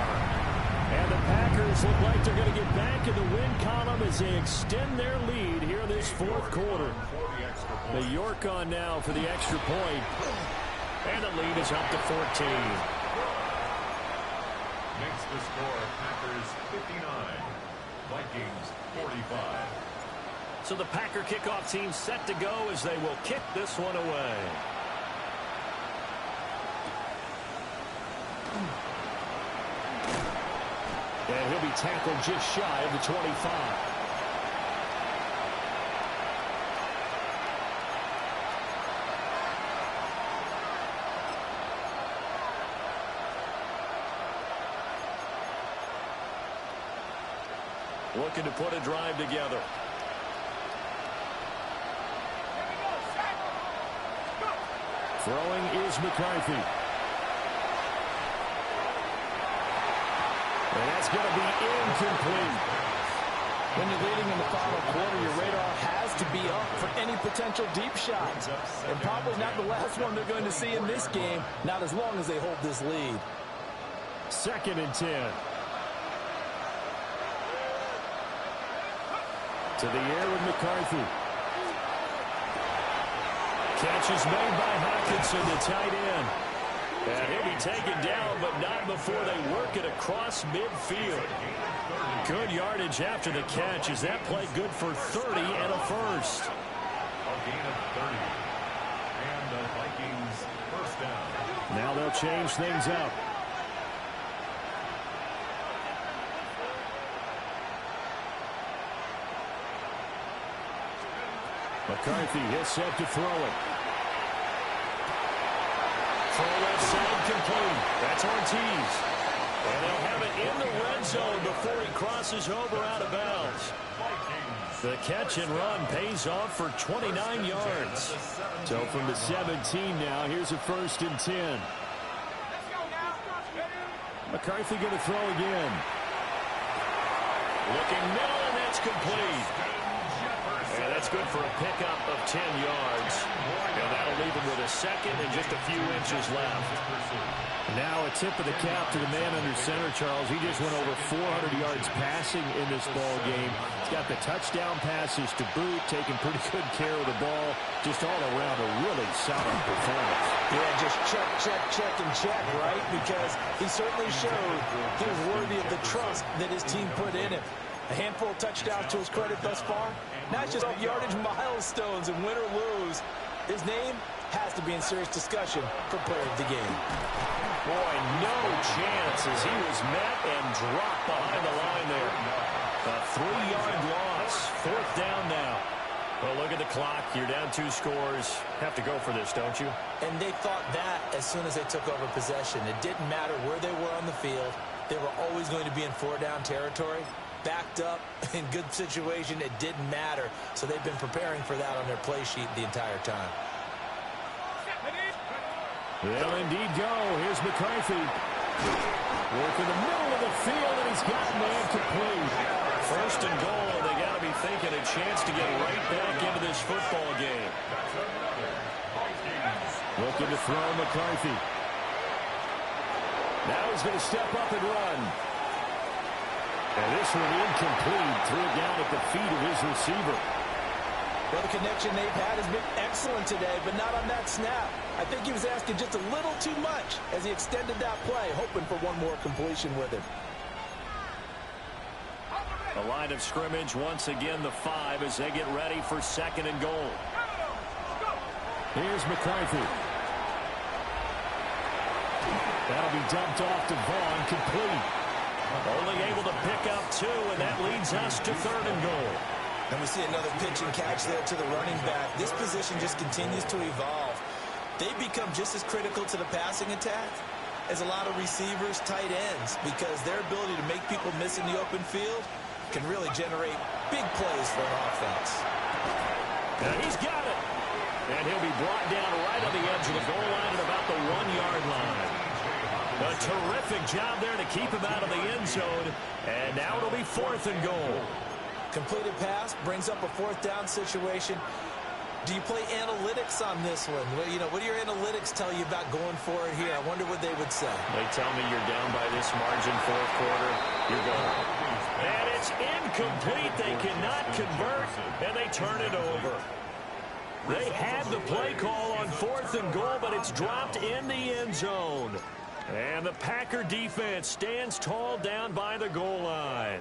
And the Packers look like they're going to get back in the win column as they extend their lead here this fourth quarter. The York on now for the extra point. And the lead is up to 14. Makes the score Packers 59, Vikings 45. So the Packer kickoff team set to go as they will kick this one away. And he'll be tackled just shy of the 25. Looking to put a drive together. Throwing is McCarthy. And that's going to be incomplete. When you're leading in the final quarter, your radar has to be up for any potential deep shots. And probably not the last one they're going to see in this game, not as long as they hold this lead. 2nd and 10. To the air with McCarthy. Catch is made by Hockenson, the tight end. And he'll be taken down, but not before they work it across midfield. Good yardage after the catch. Is that play good for 30 and a first? A gain of 30. And the Vikings first down. Now they'll change things up. McCarthy is set to throw it. Throw left side complete. That's Ortiz. And they'll have it in the red zone before he crosses over out of bounds. The catch and run pays off for 29 yards. So from the 17 now, here's a 1st and 10. McCarthy going to throw again. Looking middle, and that's complete. And that's good for a pickup of 10 yards. And that'll leave him with a 2nd and just a few inches left. Now a tip of the cap to the man under center, Charles. He just went over 400 yards passing in this ball game. He's got the touchdown passes to boot, taking pretty good care of the ball. Just all around a really solid performance. Yeah, just check, check, check, and check, right? Because he certainly showed he was worthy of the trust that his team put in him. A handful of touchdowns to his credit thus far. Not just yardage milestones and win or lose. His name has to be in serious discussion for player of the game. Boy, no chance as he was met and dropped behind the line there. A 3-yard loss. 4th down now. Well, look at the clock. You're down 2 scores. Have to go for this, don't you? And they thought that as soon as they took over possession. It didn't matter where they were on the field. They were always going to be in 4-down territory. Backed up, in good situation, it didn't matter. So they've been preparing for that on their play sheet the entire time. They'll indeed go. Here's McCarthy. Work in the middle of the field, and he's got man complete. 1st and goal, and they got to be thinking a chance to get right back into this football game. Looking to throw McCarthy. Now he's going to step up and run. And this one incomplete. Threw it down at the feet of his receiver. Well, the connection they've had has been excellent today, but not on that snap. I think he was asking just a little too much as he extended that play, hoping for one more completion with him. The line of scrimmage, once again, the 5 as they get ready for 2nd and goal. Here's McCarthy. That'll be dumped off to Vaughn, complete. Only able to pick up 2, and that leads us to 3rd and goal. And we see another pitch and catch there to the running back. This position just continues to evolve. They become just as critical to the passing attack as a lot of receivers, tight ends, because their ability to make people miss in the open field can really generate big plays for an offense. Now he's got it. And he'll be brought down right on the edge of the goal line at about the 1-yard line. A terrific job there to keep him out of the end zone. And now it'll be 4th and goal. Completed pass brings up a 4th down situation. Do you play analytics on this one? Well, you know, what do your analytics tell you about going for it here? I wonder what they would say. They tell me you're down by this margin, 4th quarter. You're going. And it's incomplete. They cannot convert, and they turn it over. They had the play call on 4th and goal, but it's dropped in the end zone. And the Packer defense stands tall down by the goal line.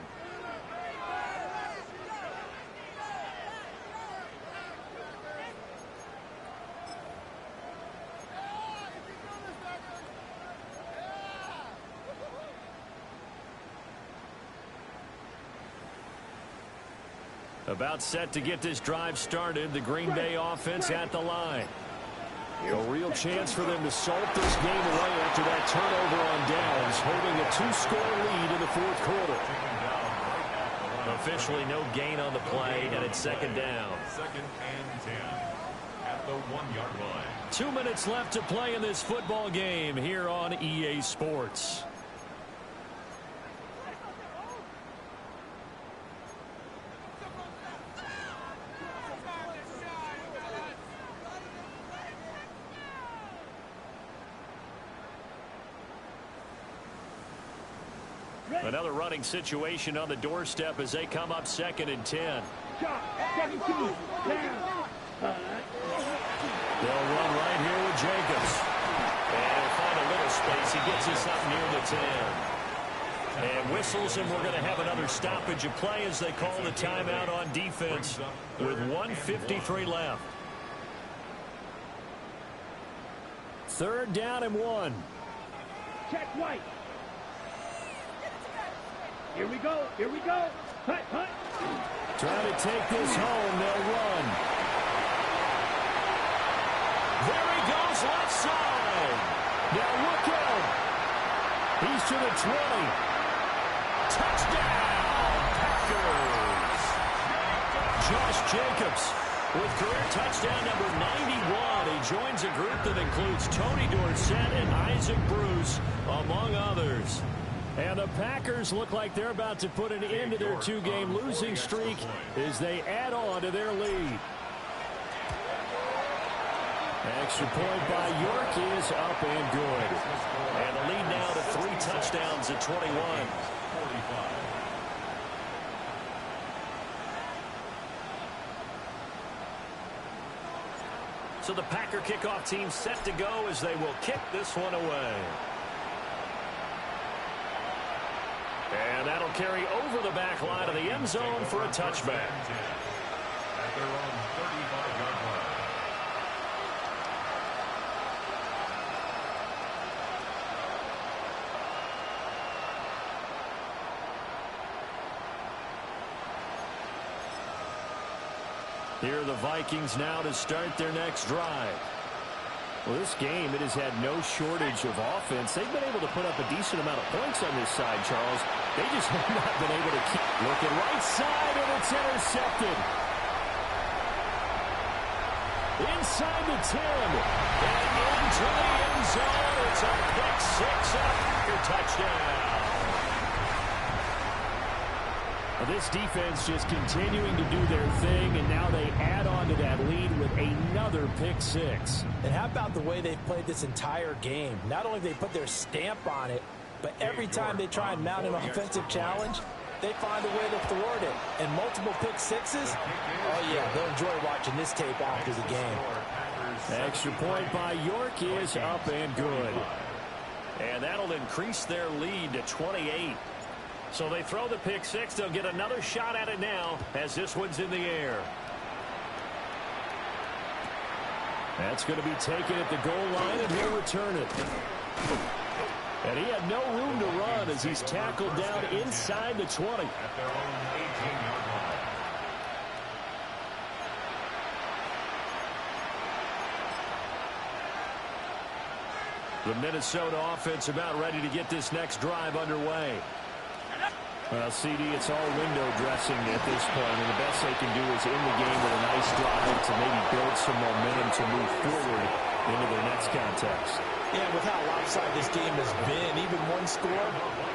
About set to get this drive started. The Green Bay offense at the line. A real chance for them to salt this game away after that turnover on downs, holding a 2-score lead in the 4th quarter. Officially no gain on the play, and it's 2nd down. 2nd and 10 at the 1-yard line. 2 minutes left to play in this football game here on EA Sports. Another running situation on the doorstep as they come up 2nd and 10. They'll run right here with Jacobs. And he'll find a little space. He gets us up near the 10. And whistles, and we're going to have another stoppage of play as they call the timeout on defense with 1:53 left. 3rd down and 1. check White. Here we go. Here we go. Hut, hut. Trying to take this home. They'll run. There he goes, left side. Now look out. He's to the 20. Touchdown, Packers. Josh Jacobs with career touchdown number 91. He joins a group that includes Tony Dorsett and Isaac Bruce, among others. And the Packers look like they're about to put an end to their 2-game losing streak as they add on to their lead. Extra point by York is up and good. And the touchdowns at 21. 45. So the Packer kickoff team set to go as they will kick this one away. And that'll carry over the back line of the end zone for a touchback. At their own 35-yard line. Here are the Vikings now to start their next drive. Well, this game, it has had no shortage of offense. They've been able to put up a decent amount of points on this side, Charles. They just have not been able to keep looking right side, and it's intercepted. Inside the 10, and into the end zone. It's a pick six and a Packer touchdown. This defense just continuing to do their thing, and now they add on to that lead with another pick six. And how about the way they've played this entire game? Not only have they put their stamp on it, but every time they try and mount an offensive challenge, they find a way to thwart it. And multiple pick sixes, oh yeah, they'll enjoy watching this tape after the game. Extra point by York is up and good. And that'll increase their lead to 28. So they throw the pick six. They'll get another shot at it now as this one's in the air. That's going to be taken at the goal line, and he'll return it. And he had no room to run as he's tackled down inside the 20. At their own 18-yard line. The Minnesota offense about ready to get this next drive underway. Well, CD, it's all window dressing at this point, and the best they can do is in the game with a nice drive to maybe build some momentum to move forward into their next contest. Yeah, with how lopsided this game has been, even one score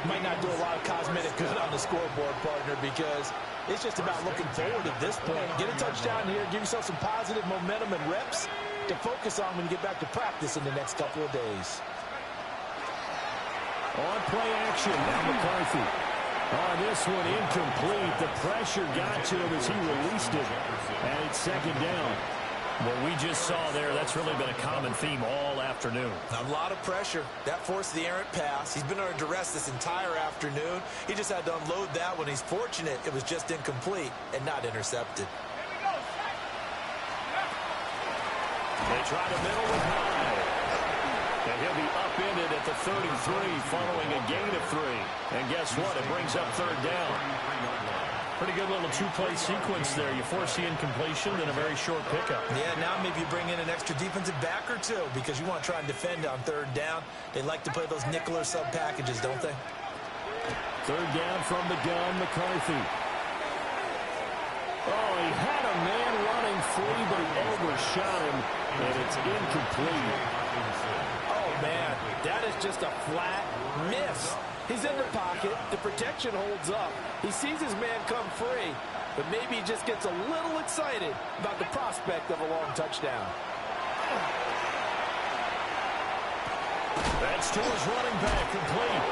might not do a lot of cosmetic good on the scoreboard, partner, because it's just about looking forward at this point. Get a touchdown here, give yourself some positive momentum and reps to focus on when you get back to practice in the next couple of days. On play action, now McCarthy. On this one, incomplete. The pressure got to him as he released it. And it's second down. What we just saw there, that's really been a common theme all afternoon. A lot of pressure. That forced the errant pass. He's been under duress this entire afternoon. He just had to unload that one. He's fortunate it was just incomplete and not intercepted. They try the middle with high. And he'll be upended at the 33 following a gain of 3. And guess what? It brings up third down. Pretty good little two-play sequence there. You force the incompletion, then a very short pickup. Yeah, now maybe you bring in an extra defensive back or two because you want to try and defend on third down. They like to play those nickel or sub packages, don't they? Third down from the gun, McCarthy. Oh, he had a man running free, but he overshot him, and it's incomplete. Oh, man, that is just a flat miss. He's in the pocket. The protection holds up. He sees his man come free, but maybe he just gets a little excited about the prospect of a long touchdown. That's to his running back, complete.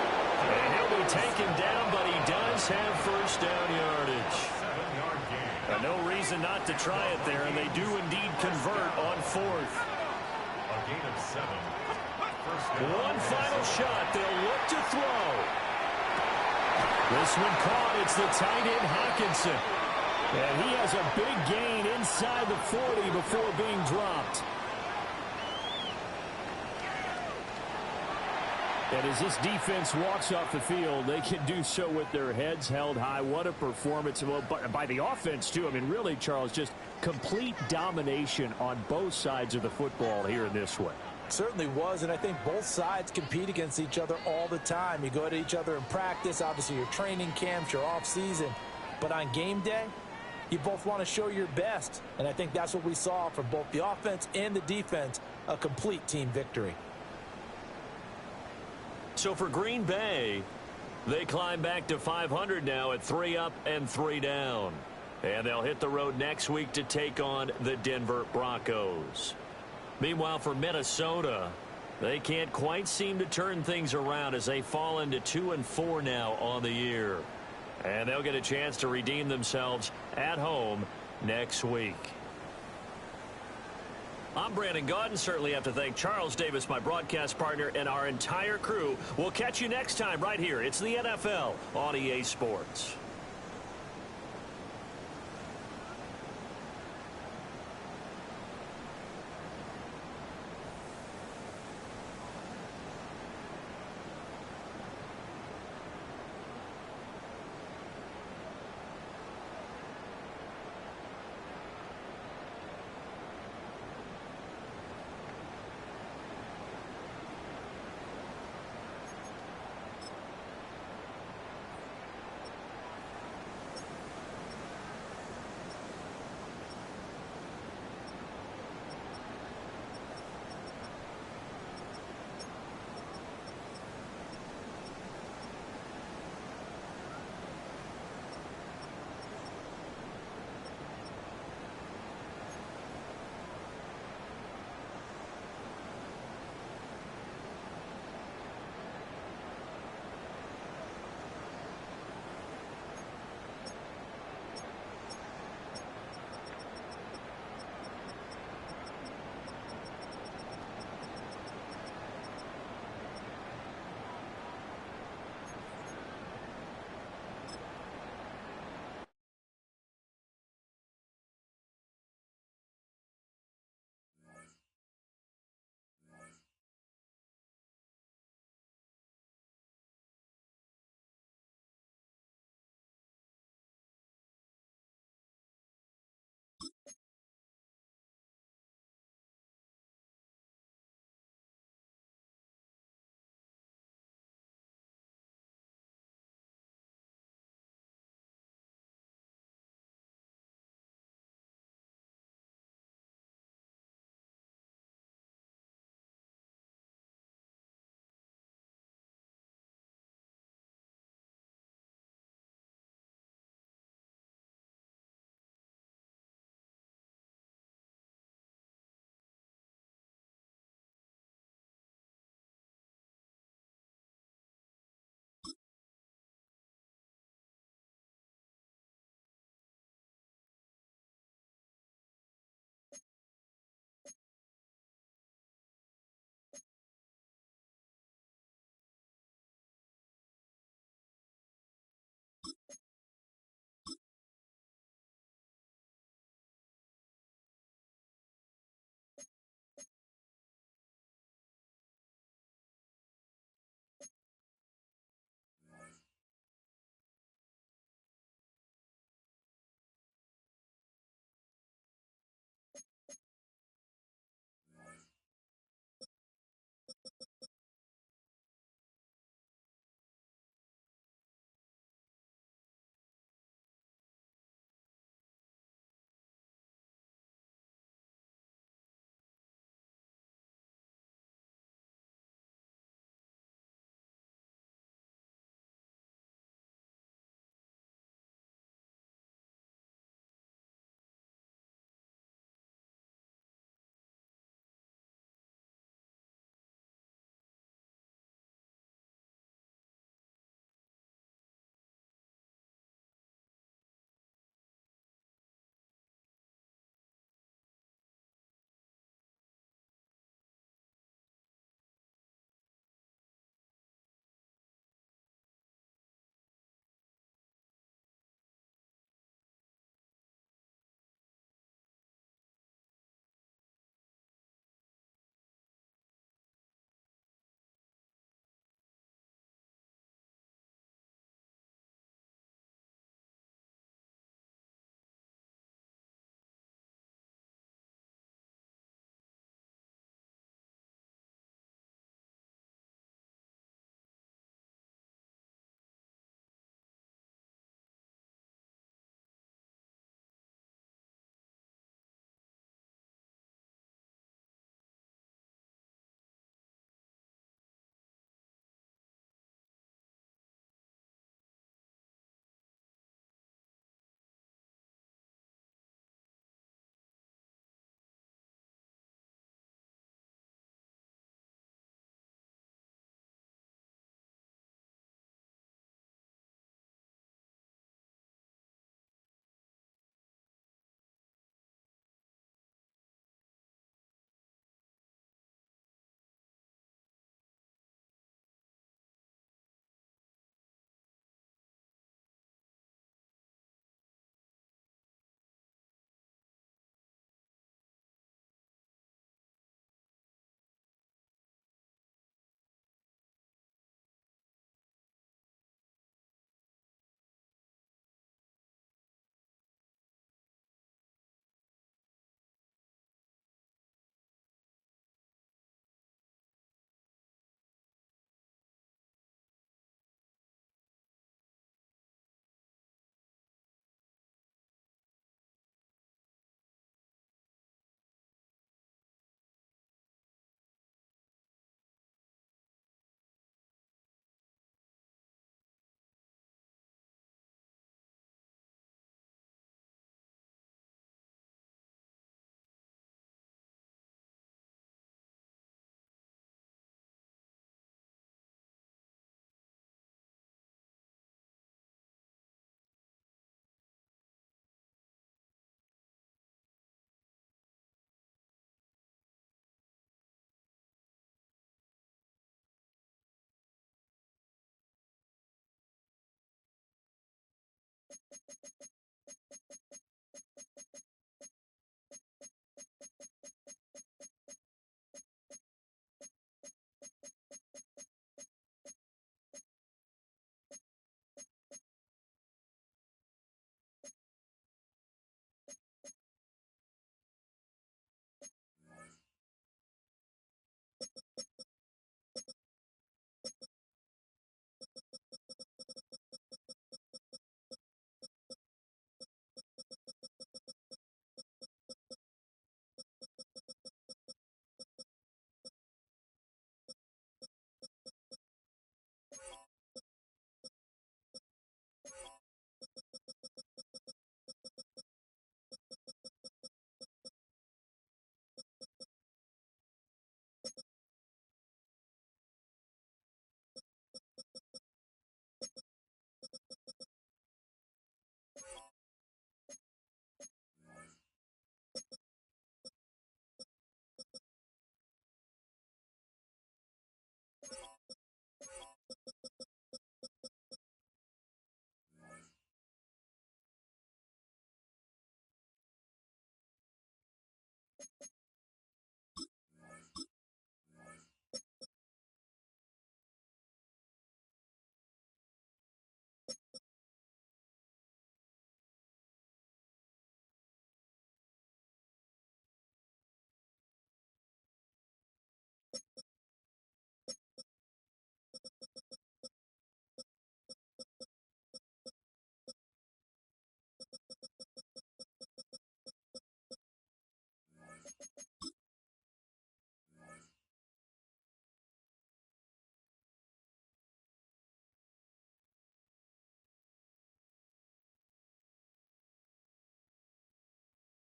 And he'll be taken down, but he does have first down yardage. 7-yard gain. And no reason not to try it there, and they do indeed convert on fourth. A gain of 7. One final shot. They'll look to throw. This one caught. It's the tight end, Hawkinson. And he has a big gain inside the 40 before being dropped. And as this defense walks off the field, they can do so with their heads held high. What a performance. Well, by the offense, too. I mean, really, Charles, just complete domination on both sides of the football here in this one. Certainly was, and I think both sides compete against each other all the time. You go at each other in practice, obviously your training camps, your off-season. But on game day, you both want to show your best. And I think that's what we saw from both the offense and the defense, a complete team victory. So for Green Bay, they climb back to 500 now at 3 up and 3 down. And they'll hit the road next week to take on the Denver Broncos. Meanwhile, for Minnesota, They can't quite seem to turn things around as they fall into 2-4 now on the year. And they'll get a chance to redeem themselves at home next week. I'm Brandon Gaudin. Certainly have to thank Charles Davis, my broadcast partner, and our entire crew. We'll catch you next time right here. It's the NFL on EA Sports.